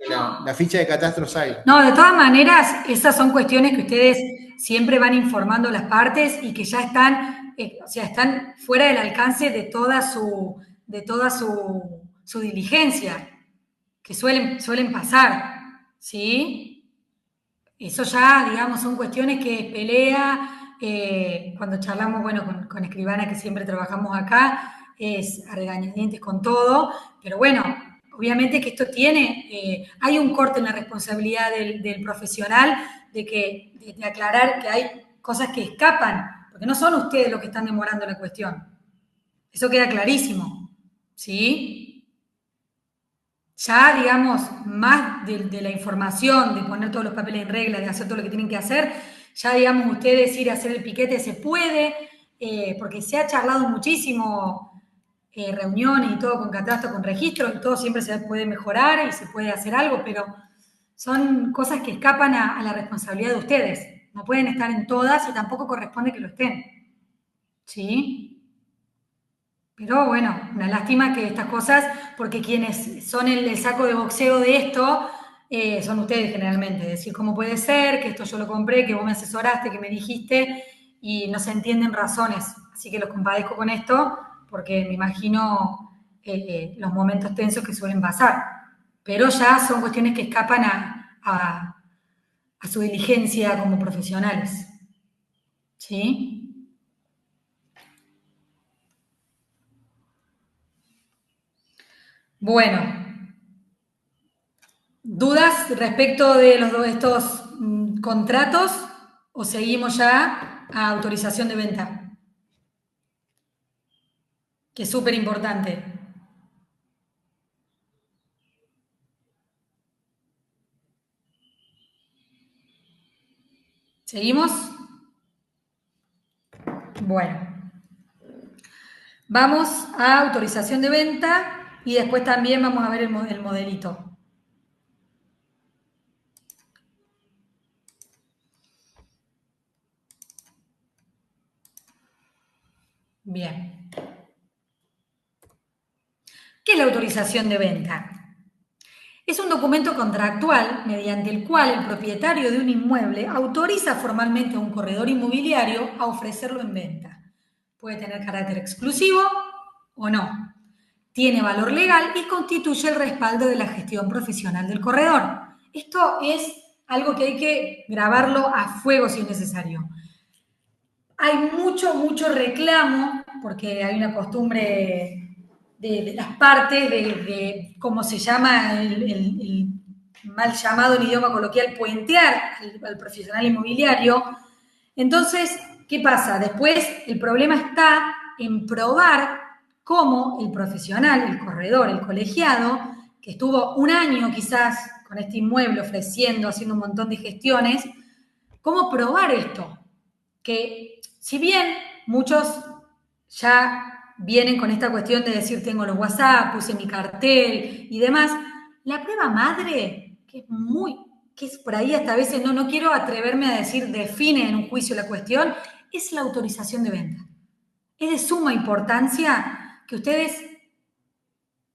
la ficha de catastro salga. No, de todas maneras, esas son cuestiones que ustedes siempre van informando a las partes y que ya están, o sea, están fuera del alcance de toda su diligencia, que suelen pasar, ¿sí? Eso ya, digamos, son cuestiones que pelea, cuando charlamos, bueno, con Escribana, que siempre trabajamos acá, es a regañadientes con todo, pero bueno, obviamente que esto hay un corte en la responsabilidad del profesional de aclarar que hay cosas que escapan, porque no son ustedes los que están demorando la cuestión. Eso queda clarísimo, ¿sí? Ya, digamos, más de la información, de poner todos los papeles en regla, de hacer todo lo que tienen que hacer, ya, digamos, ustedes ir a hacer el piquete se puede, porque se ha charlado muchísimo, reuniones y todo con catastro, con registro, y todo siempre se puede mejorar y se puede hacer algo, pero son cosas que escapan a la responsabilidad de ustedes. No pueden estar en todas y tampoco corresponde que lo estén. ¿Sí? Pero bueno, una lástima que estas cosas, porque quienes son el saco de boxeo de esto, son ustedes generalmente. Decir, ¿cómo puede ser? Que esto yo lo compré, que vos me asesoraste, que me dijiste, y no se entienden razones. Así que los compadezco con esto, porque me imagino los momentos tensos que suelen pasar. Pero ya son cuestiones que escapan a su diligencia como profesionales. ¿Sí? Bueno, ¿dudas respecto de estos contratos o seguimos ya a autorización de venta? Que es súper importante. ¿Seguimos? Bueno, vamos a autorización de venta y después también vamos a ver el modelito. Bien. ¿Qué es la autorización de venta? Es un documento contractual mediante el cual el propietario de un inmueble autoriza formalmente a un corredor inmobiliario a ofrecerlo en venta. Puede tener carácter exclusivo o no. Tiene valor legal y constituye el respaldo de la gestión profesional del corredor. Esto es algo que hay que grabarlo a fuego si es necesario. Hay mucho reclamo, porque hay una costumbre de las partes, de cómo se llama el mal llamado en idioma coloquial, puentear al profesional inmobiliario, Entonces, ¿qué pasa? Después el problema está en probar cómo el profesional, el corredor, el colegiado, que estuvo un año quizás con este inmueble ofreciendo, haciendo un montón de gestiones, cómo probar esto. Que si bien muchos ya vienen con esta cuestión de decir tengo los WhatsApp, puse mi cartel y demás, la prueba madre, que es por ahí hasta a veces no quiero atreverme a decir define en un juicio la cuestión, es la autorización de venta. Es de suma importancia que ustedes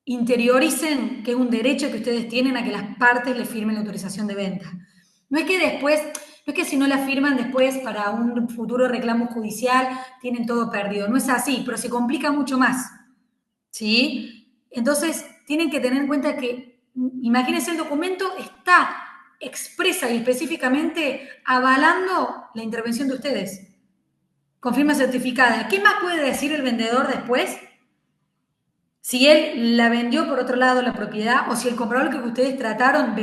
interioricen que es un derecho que ustedes tienen a que las partes le firmen la autorización de venta. No es que después, no es que si no la firman después para un futuro reclamo judicial tienen todo perdido. No es así, pero se complica mucho más. ¿Sí? Entonces, tienen que tener en cuenta que, imagínense, el documento está expresa y específicamente avalando la intervención de ustedes. Con firma certificada. ¿Qué más puede decir el vendedor después? Si él la vendió por otro lado la propiedad o si el comprador que ustedes trataron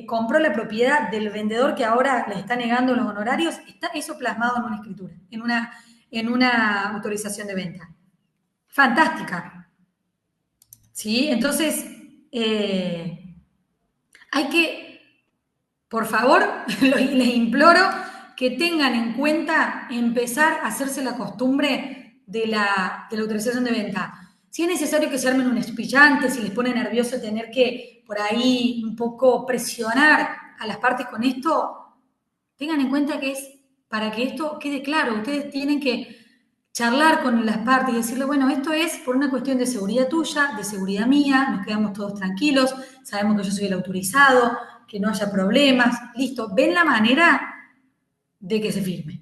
compró la propiedad del vendedor que ahora le está negando los honorarios, está eso plasmado en una escritura, en una autorización de venta. Fantástica. ¿Sí? Entonces, hay que, por favor, les imploro que tengan en cuenta empezar a hacerse la costumbre de la autorización de venta. Si es necesario que se armen un espillante, si les pone nervioso tener que por ahí un poco presionar a las partes con esto, tengan en cuenta que es para que esto quede claro. Ustedes tienen que charlar con las partes y decirle, bueno, esto es por una cuestión de seguridad tuya, de seguridad mía, nos quedamos todos tranquilos, sabemos que yo soy el autorizado, que no haya problemas, listo. ¿Ven la manera de que se firme?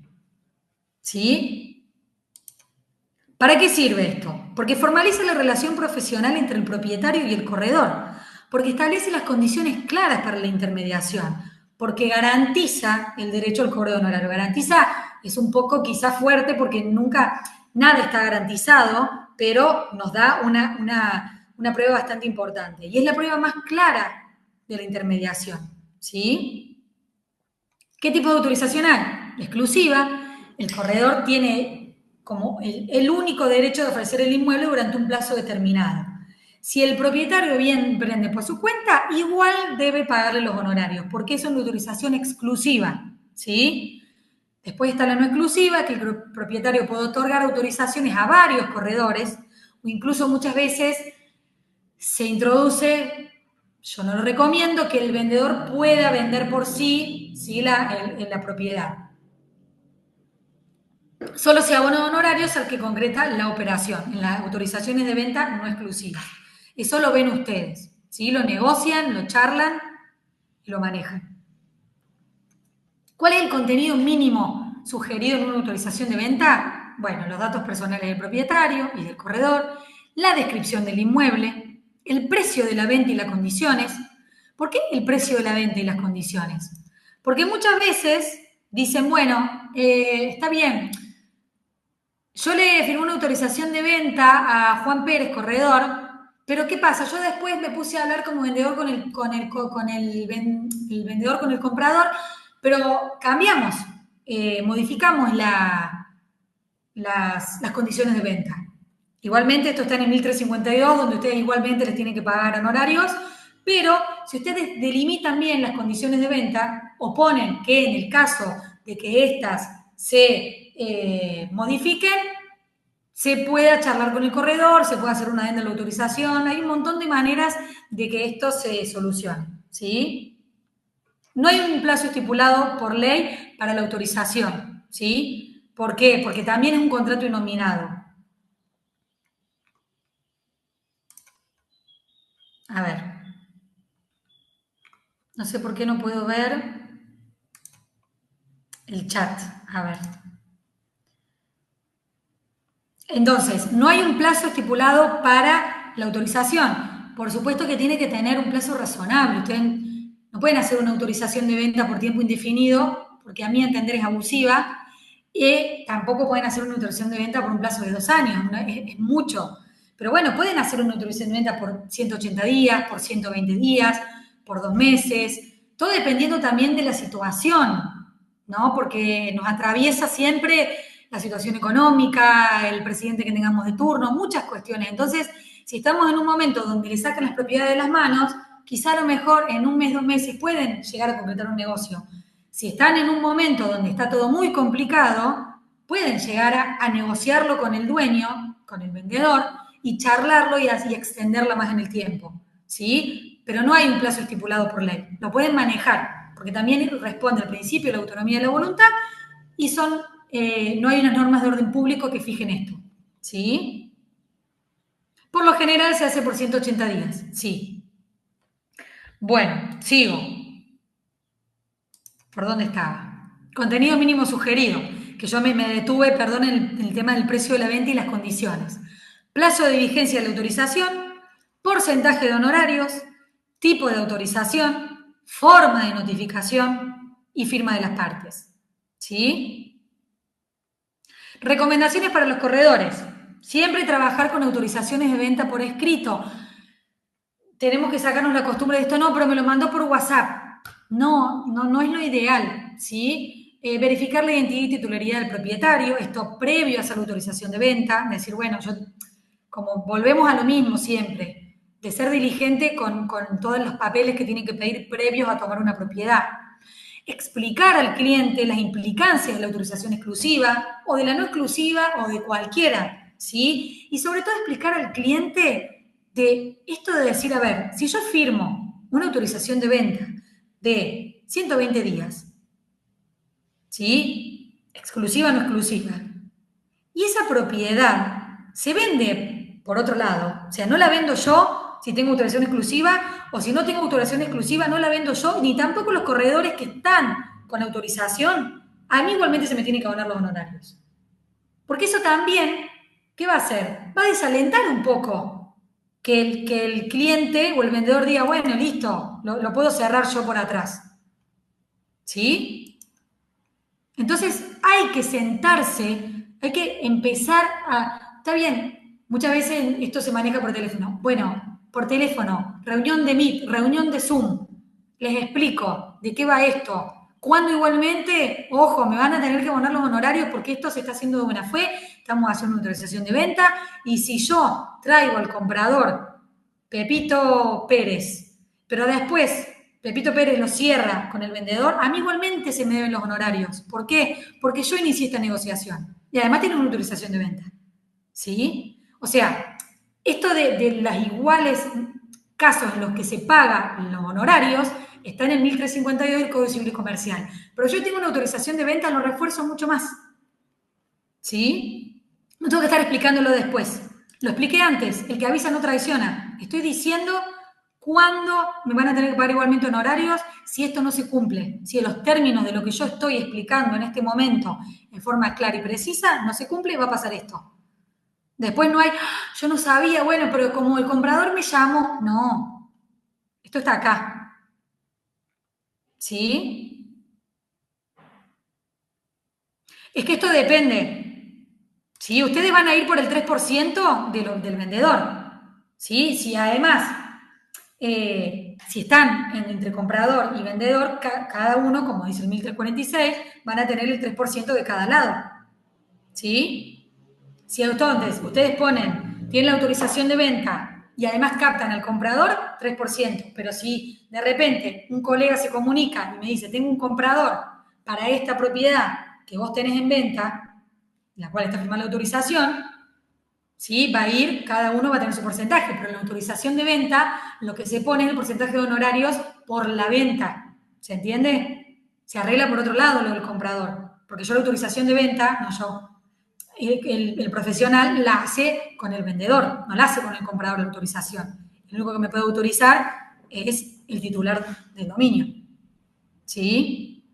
¿Sí? ¿Para qué sirve esto? Porque formaliza la relación profesional entre el propietario y el corredor, porque establece las condiciones claras para la intermediación, porque garantiza el derecho al cobro de honorario. Garantiza es un poco quizás fuerte porque nunca, nada está garantizado, pero nos da una prueba bastante importante. Y es la prueba más clara de la intermediación. ¿Sí? ¿Qué tipo de autorización hay? Exclusiva. El corredor tiene como el único derecho de ofrecer el inmueble durante un plazo determinado. Si el propietario bien vende por su cuenta, igual debe pagarle los honorarios, porque eso es una autorización exclusiva, ¿sí? Después está la no exclusiva, que el propietario puede otorgar autorizaciones a varios corredores, o incluso muchas veces se introduce, yo no lo recomiendo, que el vendedor pueda vender por sí, la propiedad. Solo se abona honorarios al que concreta la operación. En las autorizaciones de venta no exclusivas. Eso lo ven ustedes. ¿Sí? Lo negocian, lo charlan y lo manejan. ¿Cuál es el contenido mínimo sugerido en una autorización de venta? Bueno, los datos personales del propietario y del corredor, la descripción del inmueble, el precio de la venta y las condiciones. ¿Por qué el precio de la venta y las condiciones? Porque muchas veces dicen, bueno, está bien, yo le firmé una autorización de venta a Juan Pérez, corredor, pero ¿qué pasa? Yo después me puse a hablar como vendedor con el vendedor, con el comprador, pero cambiamos, modificamos las condiciones de venta. Igualmente, esto está en el 1352, donde ustedes igualmente les tienen que pagar honorarios, pero si ustedes delimitan bien las condiciones de venta o ponen que en el caso de que éstas se modifiquen, se pueda charlar con el corredor, se puede hacer una adenda de la autorización, hay un montón de maneras de que esto se solucione, ¿sí? No hay un plazo estipulado por ley para la autorización, ¿sí? ¿Por qué? Porque también es un contrato inominado. A ver. No sé por qué no puedo ver el chat. A ver. Entonces, no hay un plazo estipulado para la autorización. Por supuesto que tiene que tener un plazo razonable. Ustedes no pueden hacer una autorización de venta por tiempo indefinido, porque a mi entender es abusiva, y tampoco pueden hacer una autorización de venta por un plazo de 2 años. Es mucho. Pero bueno, pueden hacer una autorización de venta por 180 días, por 120 días, por 2 meses, todo dependiendo también de la situación. ¿no? Porque nos atraviesa siempre la situación económica, el presidente que tengamos de turno, muchas cuestiones. Entonces, si estamos en un momento donde le sacan las propiedades de las manos, quizá a lo mejor en un mes, 2 meses pueden llegar a concretar un negocio. Si están en un momento donde está todo muy complicado, pueden llegar a negociarlo con el dueño, con el vendedor, y charlarlo y así extenderlo más en el tiempo, ¿sí? Pero no hay un plazo estipulado por ley. Lo pueden manejar, porque también responde al principio de la autonomía de la voluntad y no hay unas normas de orden público que fijen esto, ¿sí? Por lo general se hace por 180 días, sí. Bueno, sigo. ¿Por dónde estaba? Contenido mínimo sugerido, que yo me detuve, perdón, en el tema del precio de la venta y las condiciones. Plazo de vigencia de la autorización, porcentaje de honorarios, tipo de autorización, forma de notificación y firma de las partes. ¿Sí? Recomendaciones para los corredores. Siempre trabajar con autorizaciones de venta por escrito. Tenemos que sacarnos la costumbre de esto, no, pero me lo mandó por WhatsApp. No es lo ideal, ¿sí? Verificar la identidad y titularidad del propietario, esto previo a esa autorización de venta, decir, bueno, yo, como volvemos a lo mismo siempre, de ser diligente con todos los papeles que tienen que pedir previos a tomar una propiedad. Explicar al cliente las implicancias de la autorización exclusiva o de la no exclusiva o de cualquiera, ¿sí? Y sobre todo explicar al cliente de esto de decir, a ver, si yo firmo una autorización de venta de 120 días, ¿sí? Exclusiva o no exclusiva, y esa propiedad se vende por otro lado, o sea, no la vendo yo si tengo autorización exclusiva, o si no tengo autorización exclusiva, no la vendo yo, ni tampoco los corredores que están con autorización, a mí igualmente se me tienen que abonar los honorarios. Porque eso también, ¿qué va a hacer? Va a desalentar un poco que el cliente o el vendedor diga, bueno, listo, lo puedo cerrar yo por atrás. ¿Sí? Entonces hay que sentarse, hay que empezar a... Está bien, muchas veces esto se maneja por teléfono. Bueno, por teléfono, reunión de Meet, reunión de Zoom. Les explico de qué va esto. Cuando igualmente, ojo, me van a tener que abonar los honorarios porque esto se está haciendo de buena fe, estamos haciendo una autorización de venta y si yo traigo al comprador Pepito Pérez, pero después Pepito Pérez lo cierra con el vendedor, a mí igualmente se me deben los honorarios. ¿Por qué? Porque yo inicié esta negociación. Y además tiene una autorización de venta. ¿Sí? O sea, esto de las iguales casos en los que se pagan los honorarios está en el 1352 del Código Civil y Comercial. Pero yo tengo una autorización de venta, lo refuerzo mucho más. ¿Sí? No tengo que estar explicándolo después. Lo expliqué antes. El que avisa no traiciona. Estoy diciendo cuándo me van a tener que pagar igualmente honorarios si esto no se cumple. Si en los términos de lo que yo estoy explicando en este momento, en forma clara y precisa, no se cumple, va a pasar esto. Después no hay, yo no sabía, bueno, pero como el comprador me llamó, no. Esto está acá. ¿Sí? Es que esto depende. ¿Sí? Ustedes van a ir por el 3% del vendedor. ¿Sí? Si además, si están entre comprador y vendedor, cada uno, como dice el 1346, van a tener el 3% de cada lado. ¿Sí? Si entonces ustedes tienen la autorización de venta y además captan al comprador, 3%. Pero si de repente un colega se comunica y me dice, tengo un comprador para esta propiedad que vos tenés en venta, la cual está firmada la autorización, ¿sí? Va a ir, cada uno va a tener su porcentaje, pero en la autorización de venta lo que se pone es el porcentaje de honorarios por la venta. ¿Se entiende? Se arregla por otro lado lo del comprador, porque yo la autorización de venta, no yo, el profesional la hace con el vendedor, no la hace con el comprador la autorización. El único que me puede autorizar es el titular del dominio. ¿Sí?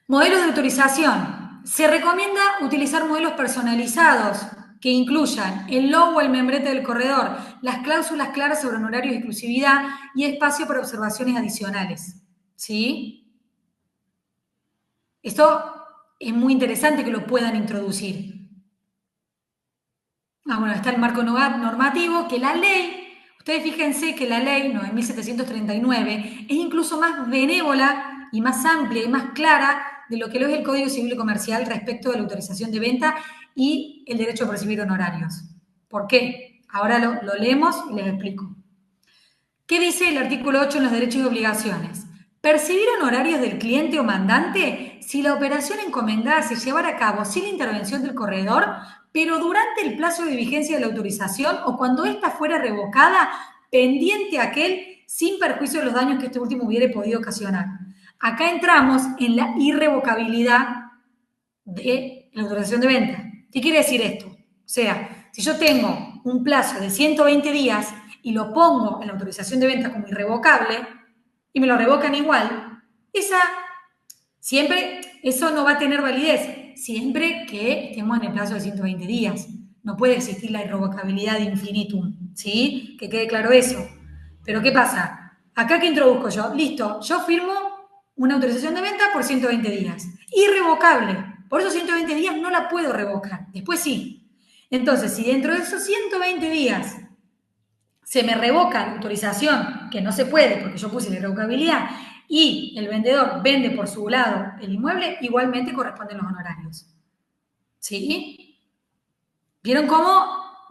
Modelos de autorización. Se recomienda utilizar modelos personalizados que incluyan el logo o el membrete del corredor, las cláusulas claras sobre honorarios de exclusividad y espacio para observaciones adicionales. ¿Sí? Esto es muy interesante que lo puedan introducir. Bueno, está el marco normativo, que la ley, Ustedes fíjense que la ley 9.739 es incluso más benévola y más amplia y más clara de lo que lo es el Código Civil y Comercial respecto de la autorización de venta y el derecho a percibir honorarios. ¿Por qué? Ahora lo leemos y les explico. ¿Qué dice el artículo 8 en los derechos y obligaciones? Percibir honorarios del cliente o mandante si la operación encomendada se llevara a cabo sin la intervención del corredor, pero durante el plazo de vigencia de la autorización o cuando ésta fuera revocada, pendiente aquel sin perjuicio de los daños que este último hubiera podido ocasionar. Acá entramos en la irrevocabilidad de la autorización de venta. ¿Qué quiere decir esto? O sea, si yo tengo un plazo de 120 días y lo pongo en la autorización de venta como irrevocable y me lo revocan igual, eso no va a tener validez, siempre que estemos en el plazo de 120 días. No puede existir la irrevocabilidad de infinitum, ¿sí? Que quede claro eso. Pero ¿qué pasa? Acá que introduzco yo, listo, yo firmo una autorización de venta por 120 días, irrevocable. Por esos 120 días no la puedo revocar, después sí. Entonces, si dentro de esos 120 días se me revoca la autorización, que no se puede porque yo puse la irrevocabilidad, y el vendedor vende por su lado el inmueble, igualmente corresponden los honorarios. ¿Sí? ¿Vieron cómo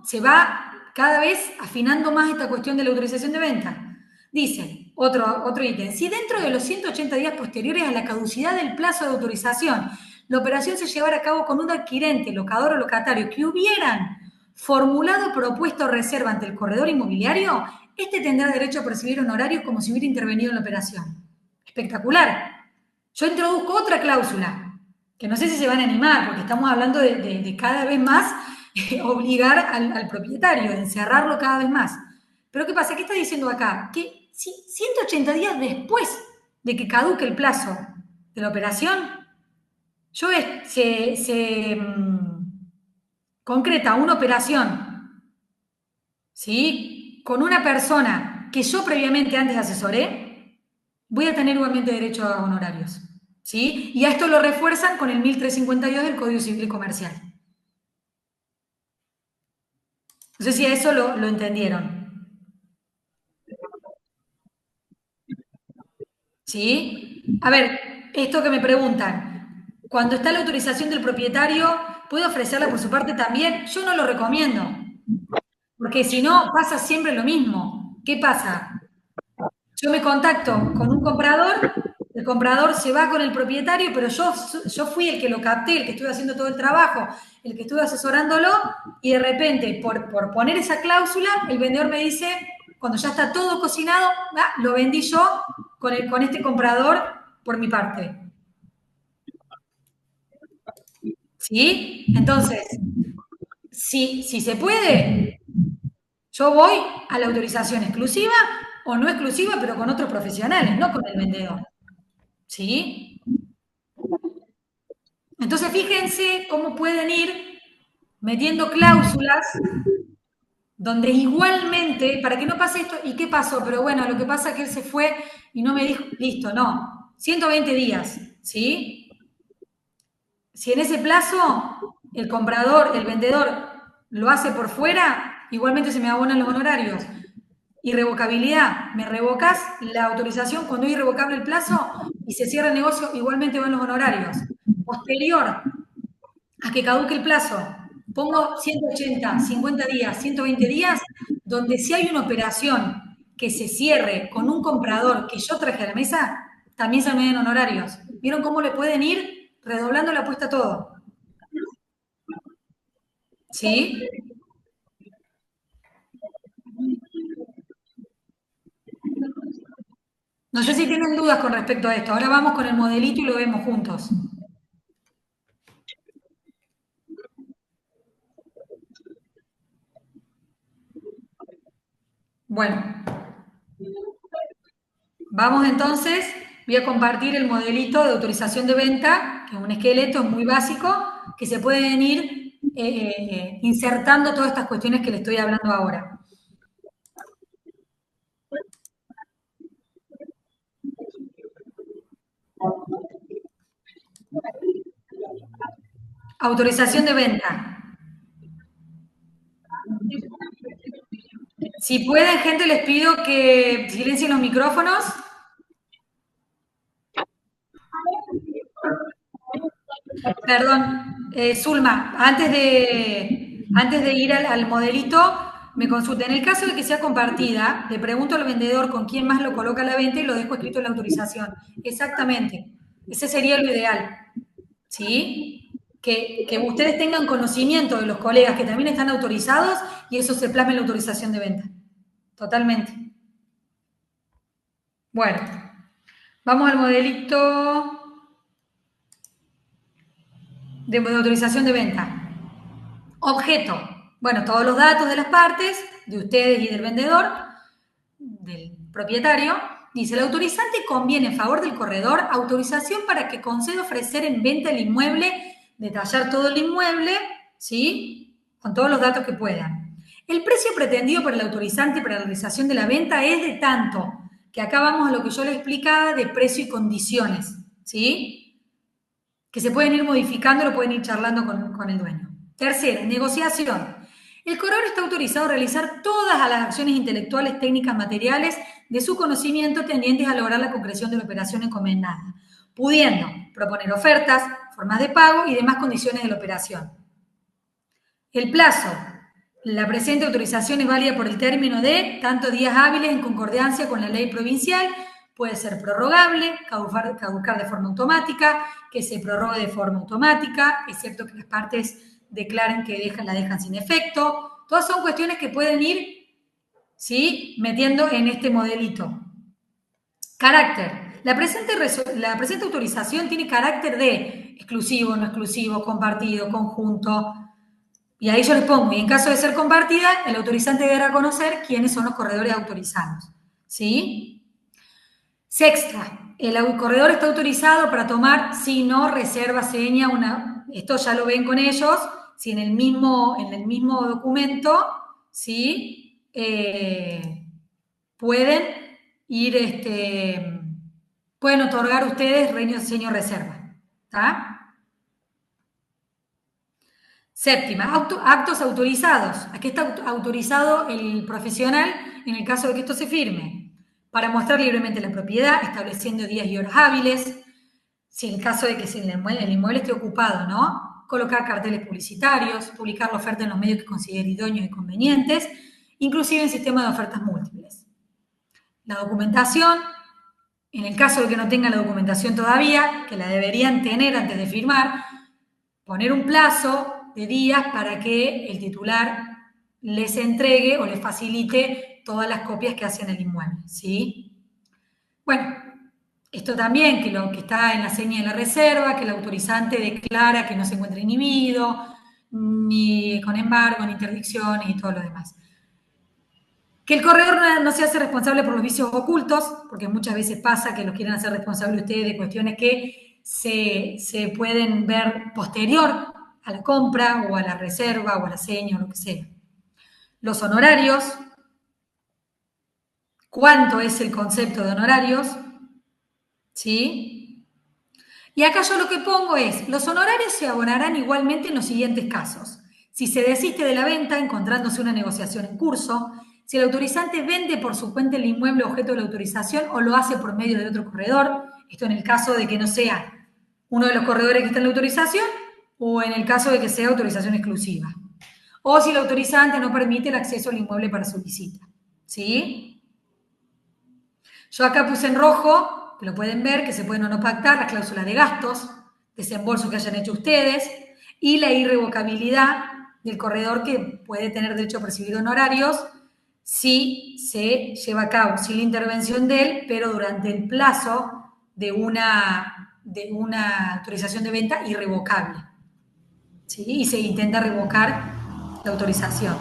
se va cada vez afinando más esta cuestión de la autorización de venta? Dice, otro ítem, si dentro de los 180 días posteriores a la caducidad del plazo de autorización, la operación se llevara a cabo con un adquirente, locador o locatario que hubieran formulado propuesta o reserva ante el corredor inmobiliario, este tendrá derecho a percibir honorarios como si hubiera intervenido en la operación. Espectacular. Yo introduzco otra cláusula, que no sé si se van a animar, porque estamos hablando de cada vez más obligar al propietario, de encerrarlo cada vez más. Pero ¿qué pasa? ¿Qué está diciendo acá? Que si 180 días después de que caduque el plazo de la operación, se concreta una operación, ¿sí? Con una persona que yo previamente antes asesoré, voy a tener igualmente derecho a honorarios, ¿sí? Y a esto lo refuerzan con el 1352 del Código Civil y Comercial. No sé si a eso lo entendieron. ¿Sí? A ver, esto que me preguntan, cuando está la autorización del propietario, ¿puede ofrecerla por su parte también? Yo no lo recomiendo, porque si no pasa siempre lo mismo. ¿Qué pasa? Yo me contacto con un comprador, el comprador se va con el propietario, pero yo fui el que lo capté, el que estuve haciendo todo el trabajo, el que estuve asesorándolo, y de repente, por poner esa cláusula, el vendedor me dice, cuando ya está todo cocinado, lo vendí yo con este comprador por mi parte. ¿Sí? Entonces, si se puede, yo voy a la autorización exclusiva o no exclusiva, pero con otros profesionales, no con el vendedor. ¿Sí? Entonces, fíjense cómo pueden ir metiendo cláusulas donde igualmente, para que no pase esto, ¿y qué pasó? Pero bueno, lo que pasa es que él se fue y no me dijo, listo, no, 120 días, ¿sí? Si en ese plazo el comprador, el vendedor lo hace por fuera, igualmente se me abonan los honorarios. Irrevocabilidad, me revocas la autorización cuando es irrevocable el plazo y se cierra el negocio, igualmente van los honorarios. Posterior a que caduque el plazo, pongo 180, 50 días, 120 días, donde si hay una operación que se cierre con un comprador que yo traje a la mesa, también se me den honorarios. ¿Vieron cómo le pueden ir redoblando la apuesta a todo? ¿Sí? No sé si tienen dudas con respecto a esto. Ahora vamos con el modelito y lo vemos juntos. Bueno, vamos entonces, voy a compartir el modelito de autorización de venta, que es un esqueleto muy básico, que se pueden ir insertando todas estas cuestiones que le estoy hablando ahora. Autorización de venta. Si pueden, gente, les pido que silencien los micrófonos. Perdón, Zulma, antes de ir al modelito, me consulta. En el caso de que sea compartida, le pregunto al vendedor con quién más lo coloca a la venta y lo dejo escrito en la autorización. Exactamente. Ese sería lo ideal. ¿Sí? Que ustedes tengan conocimiento de los colegas que también están autorizados y eso se plasme en la autorización de venta. Totalmente. Bueno, vamos al modelito de autorización de venta. Objeto. Bueno, todos los datos de las partes, de ustedes y del vendedor, del propietario. Dice, el autorizante conviene en favor del corredor autorización para que conceda ofrecer en venta el inmueble, detallar todo el inmueble, ¿sí? Con todos los datos que puedan. El precio pretendido por el autorizante para la realización de la venta es de tanto, que acá vamos a lo que yo les explicaba de precio y condiciones, ¿sí? Que se pueden ir modificando, lo pueden ir charlando con el dueño. Tercero, negociación. El corredor está autorizado a realizar todas las acciones intelectuales, técnicas, materiales de su conocimiento tendientes a lograr la concreción de la operación encomendada, pudiendo proponer ofertas, formas de pago y demás condiciones de la operación. El plazo. La presente autorización es válida por el término de tantos días hábiles en concordancia con la ley provincial, puede ser prorrogable, caducar de forma automática, que se prorrogue de forma automática, excepto que las partes declaren que la dejan sin efecto. Todas son cuestiones que pueden ir, ¿sí?, metiendo en este modelito. Carácter. La presente autorización tiene carácter de exclusivo, no exclusivo, compartido, conjunto. Y ahí yo les pongo, y en caso de ser compartida, el autorizante deberá conocer quiénes son los corredores autorizados. ¿Sí? Sexta, el corredor está autorizado para tomar, si no, reserva, seña, esto ya lo ven con ellos, si en el mismo documento, ¿sí? Pueden ir, pueden otorgar ustedes seño reserva. ¿Está? Séptima, actos autorizados. Aquí está autorizado el profesional en el caso de que esto se firme para mostrar libremente la propiedad, estableciendo días y horas hábiles, si en el caso de que el inmueble esté ocupado, ¿no? Colocar carteles publicitarios, publicar la oferta en los medios que considere idóneos y convenientes, inclusive en sistemas de ofertas múltiples. La documentación, en el caso de que no tengan la documentación todavía, que la deberían tener antes de firmar, poner un plazo de días para que el titular les entregue o les facilite todas las copias que hacen el inmueble, ¿sí? Bueno, esto también, que lo que está en la seña de la reserva, que el autorizante declara que no se encuentra inhibido, ni con embargo, ni interdicciones y todo lo demás. Que el corredor no se hace responsable por los vicios ocultos, porque muchas veces pasa que los quieren hacer responsable ustedes de cuestiones que se pueden ver posterior a la compra o a la reserva o a la seña o lo que sea. Los honorarios. ¿Cuánto es el concepto de honorarios? ¿Sí? Y acá yo lo que pongo es, los honorarios se abonarán igualmente en los siguientes casos. Si se desiste de la venta encontrándose una negociación en curso, si el autorizante vende por su cuenta el inmueble objeto de la autorización o lo hace por medio de otro corredor, esto en el caso de que no sea uno de los corredores que está en la autorización o en el caso de que sea autorización exclusiva. O si el autorizante no permite el acceso al inmueble para su visita. ¿Sí? Yo acá puse en rojo, que lo pueden ver, que se pueden o no pactar las cláusulas de gastos, desembolsos que hayan hecho ustedes y la irrevocabilidad del corredor que puede tener derecho a percibir honorarios si se lleva a cabo sin la intervención de él, pero durante el plazo de una autorización de venta irrevocable. ¿Sí? Y se intenta revocar la autorización.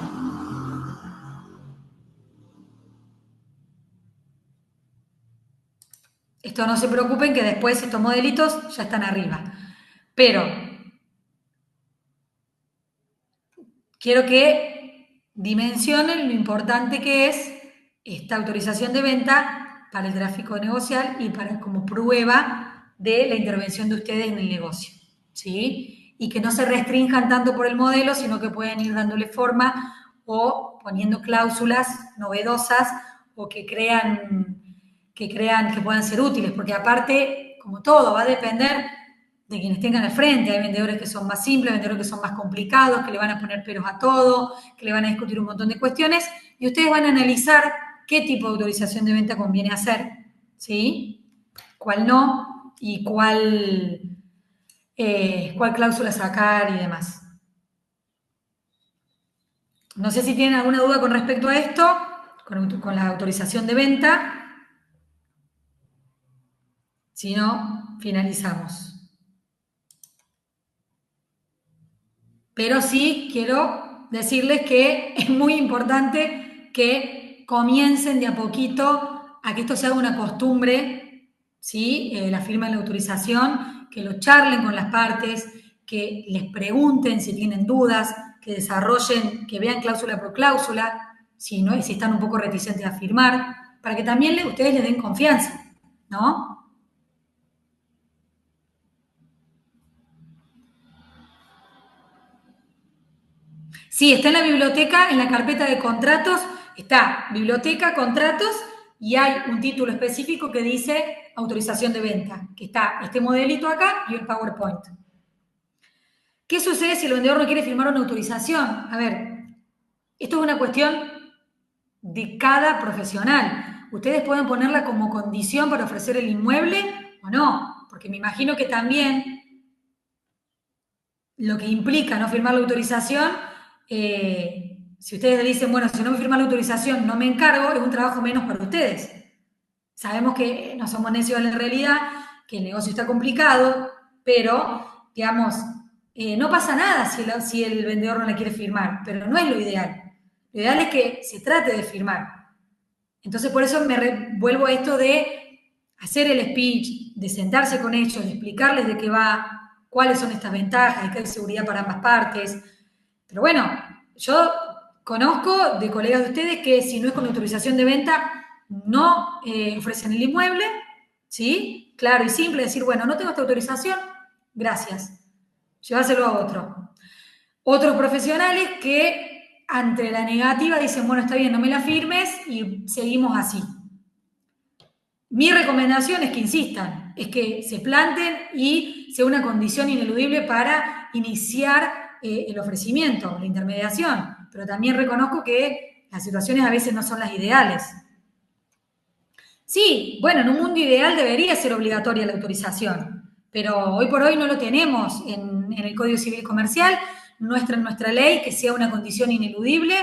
Esto no se preocupen que después estos modelitos ya están arriba. Pero quiero que dimensionen lo importante que es esta autorización de venta para el tráfico negocial y como prueba de la intervención de ustedes en el negocio, ¿sí? Y que no se restrinjan tanto por el modelo, sino que pueden ir dándole forma o poniendo cláusulas novedosas o que puedan ser útiles, porque aparte, como todo, va a depender de quienes tengan al frente. Hay vendedores que son más simples, vendedores que son más complicados, que le van a poner peros a todo, que le van a discutir un montón de cuestiones, y ustedes van a analizar qué tipo de autorización de venta conviene hacer, ¿sí? Cuál no y cuál cláusula sacar y demás. No sé si tienen alguna duda con respecto a esto, con la autorización de venta. Si no, finalizamos. Pero sí quiero decirles que es muy importante que comiencen de a poquito a que esto se haga una costumbre, ¿sí? La firma de la autorización, que lo charlen con las partes, que les pregunten si tienen dudas, que desarrollen, que vean cláusula por cláusula, si están un poco reticentes a firmar, para que también ustedes les den confianza, ¿no? Sí, está en la biblioteca, en la carpeta de contratos, está biblioteca, contratos, y hay un título específico que dice autorización de venta, que está este modelito acá y el PowerPoint. ¿Qué sucede si el vendedor no quiere firmar una autorización? A ver, esto es una cuestión de cada profesional. Ustedes pueden ponerla como condición para ofrecer el inmueble o no, porque me imagino que también lo que implica no firmar la autorización, si ustedes dicen, bueno, si no me firman la autorización no me encargo, es un trabajo menos para ustedes. Sabemos que no somos necios en la realidad, que el negocio está complicado, pero, digamos, no pasa nada si el vendedor no la quiere firmar, pero no es lo ideal. Lo ideal es que se trate de firmar. Entonces, por eso vuelvo a esto de hacer el speech, de sentarse con ellos, de explicarles de qué va, cuáles son estas ventajas y que hay seguridad para ambas partes. Pero bueno, yo conozco de colegas de ustedes que si no es con autorización de venta, no ofrecen el inmueble, ¿sí? Claro y simple, decir, bueno, no tengo esta autorización, gracias, llévaselo a otro. Otros profesionales que ante la negativa dicen, bueno, está bien, no me la firmes y seguimos así. Mi recomendación es que insistan, es que se planten y sea una condición ineludible para iniciar el ofrecimiento, la intermediación. Pero también reconozco que las situaciones a veces no son las ideales. Sí, bueno, en un mundo ideal debería ser obligatoria la autorización, pero hoy por hoy no lo tenemos en el Código Civil Comercial, en nuestra ley que sea una condición ineludible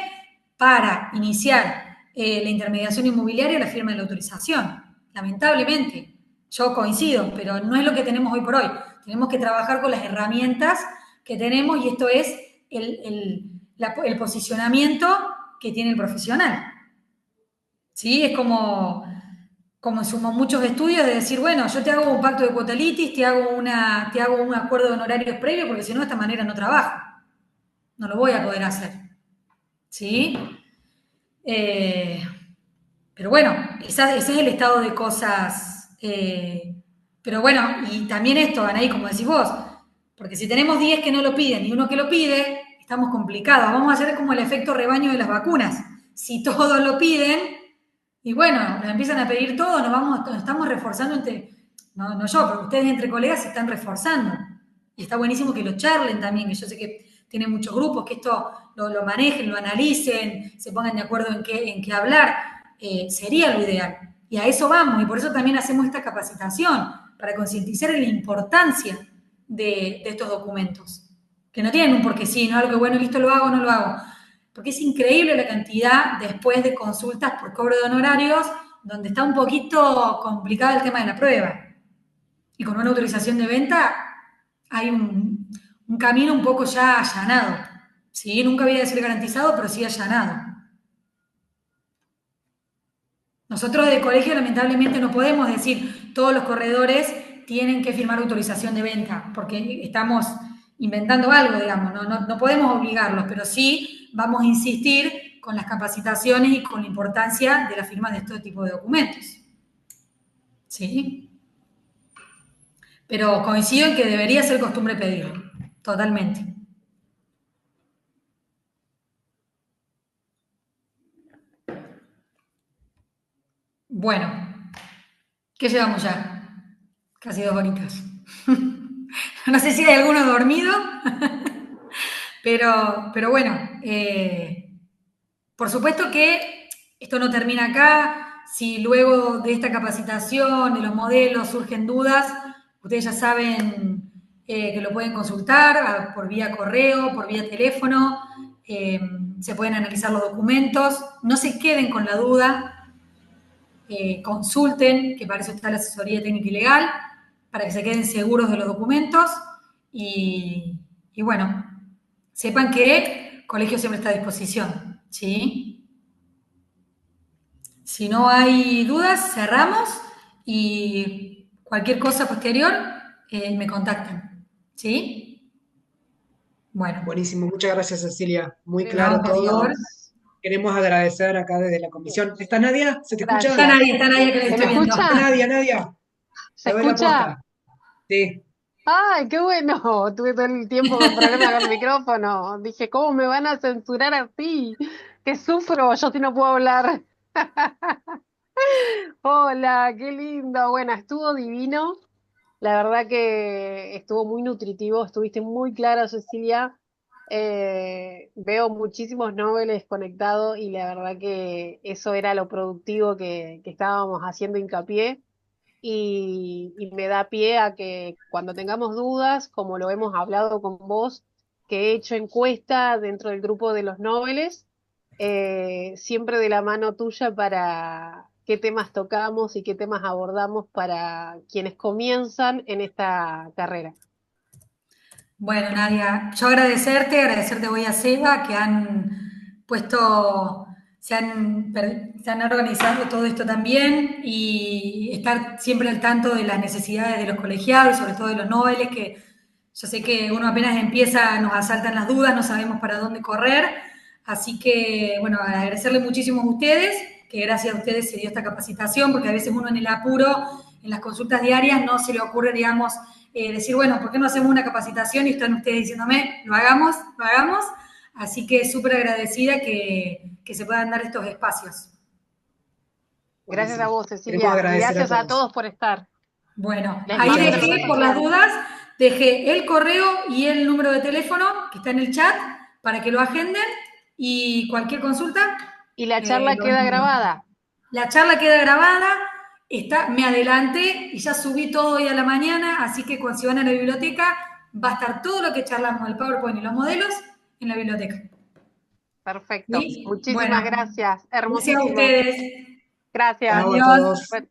para iniciar la intermediación inmobiliaria y la firma de la autorización. Lamentablemente, yo coincido, pero no es lo que tenemos hoy por hoy. Tenemos que trabajar con las herramientas que tenemos y esto es el posicionamiento que tiene el profesional. ¿Sí? Es como en muchos estudios de decir, bueno, yo te hago un pacto de cuotalitis, te hago un acuerdo de honorarios previo, porque si no, de esta manera no trabajo. No lo voy a poder hacer. ¿Sí? Pero bueno, ese es el estado de cosas. Pero bueno, y también esto, Anaí, como decís vos, porque si tenemos 10 que no lo piden y uno que lo pide, estamos complicados. Vamos a hacer como el efecto rebaño de las vacunas. Si todos lo piden, y bueno, nos empiezan a pedir todo, nos estamos reforzando no yo, pero ustedes entre colegas se están reforzando. Y está buenísimo que lo charlen también, que yo sé que tienen muchos grupos, que esto lo manejen, lo analicen, se pongan de acuerdo en qué hablar. Sería lo ideal. Y a eso vamos, y por eso también hacemos esta capacitación, para concientizar de la importancia de estos documentos. Que no tienen un porque sí, no algo que bueno, listo, lo hago o no lo hago. Porque es increíble la cantidad después de consultas por cobro de honorarios, donde está un poquito complicado el tema de la prueba. Y con una autorización de venta hay un camino un poco ya allanado. ¿Sí? Nunca voy a decir garantizado, pero sí allanado. Nosotros de colegio lamentablemente no podemos decir todos los corredores tienen que firmar autorización de venta, porque estamos inventando algo, digamos, no podemos obligarlos, pero sí vamos a insistir con las capacitaciones y con la importancia de la firma de este tipo de documentos. ¿Sí? Pero coincido en que debería ser costumbre pedirlo, totalmente. Bueno, ¿qué llevamos ya? Casi 2 horitas. No sé si hay alguno dormido, pero bueno, por supuesto que esto no termina acá. Si luego de esta capacitación, de los modelos, surgen dudas, ustedes ya saben que lo pueden consultar por vía correo, por vía teléfono, eh, se pueden analizar los documentos, no se queden con la duda, consulten, que para eso está la asesoría técnica y legal, para que se queden seguros de los documentos y bueno, sepan que el colegio siempre está a disposición, ¿sí? Si no hay dudas, cerramos y cualquier cosa posterior me contactan, ¿sí? Bueno, Buenísimo, muchas gracias Cecilia, muy claro no, por favor. todo. Queremos agradecer acá desde la comisión. ¿Está Nadia? ¿Se te escucha? Gracias. Está nadie que le ¿Se me estoy viendo. Está escucha? Nadia, ¿Se te doy la escucha? posta. Sí. ¡Ay, qué bueno! Tuve todo el tiempo con problemas con el micrófono. Dije, ¿cómo me van a censurar así? ¡Qué sufro! Yo sí no puedo hablar. Hola, qué lindo. Bueno, estuvo divino. La verdad que estuvo muy nutritivo. Estuviste muy clara, Cecilia. Veo muchísimos noveles conectados y la verdad que eso era lo productivo que estábamos haciendo hincapié. Y me da pie a que cuando tengamos dudas, como lo hemos hablado con vos, que he hecho encuesta dentro del grupo de los Nobeles, siempre de la mano tuya para qué temas tocamos y qué temas abordamos para quienes comienzan en esta carrera. Bueno, Nadia, yo agradecerte voy a Seba, que han puesto, se han organizado todo esto también y estar siempre al tanto de las necesidades de los colegiados y sobre todo de los noveles, que yo sé que uno apenas empieza, nos asaltan las dudas, no sabemos para dónde correr, así que, bueno, agradecerle muchísimo a ustedes, que gracias a ustedes se dio esta capacitación, porque a veces uno en el apuro, en las consultas diarias, no se le ocurre, digamos, decir, bueno, ¿por qué no hacemos una capacitación? Y están ustedes diciéndome, lo hagamos, lo hagamos. Así que súper agradecida que se puedan dar estos espacios. Gracias a Buenísimo. vos, Queremos Cecilia, y agradecer a gracias a todos. todos por estar. Bueno, Les ahí Muchas mando gracias, dejé, por Nadia. las bendiciones. dudas, dejé el correo y el número de teléfono que está en el chat para que lo agenden y cualquier consulta Y la charla lo queda atiendo. grabada. La charla queda grabada, me adelanté y ya subí todo hoy a la mañana, así que cuando si van a la biblioteca va a estar todo lo que charlamos, el PowerPoint y los modelos, en la biblioteca. Perfecto. ¿Sí? Bueno, Muchísimas gracias. gracias a Hermosísimo. ustedes. Gracias. Chao a Adiós. todos.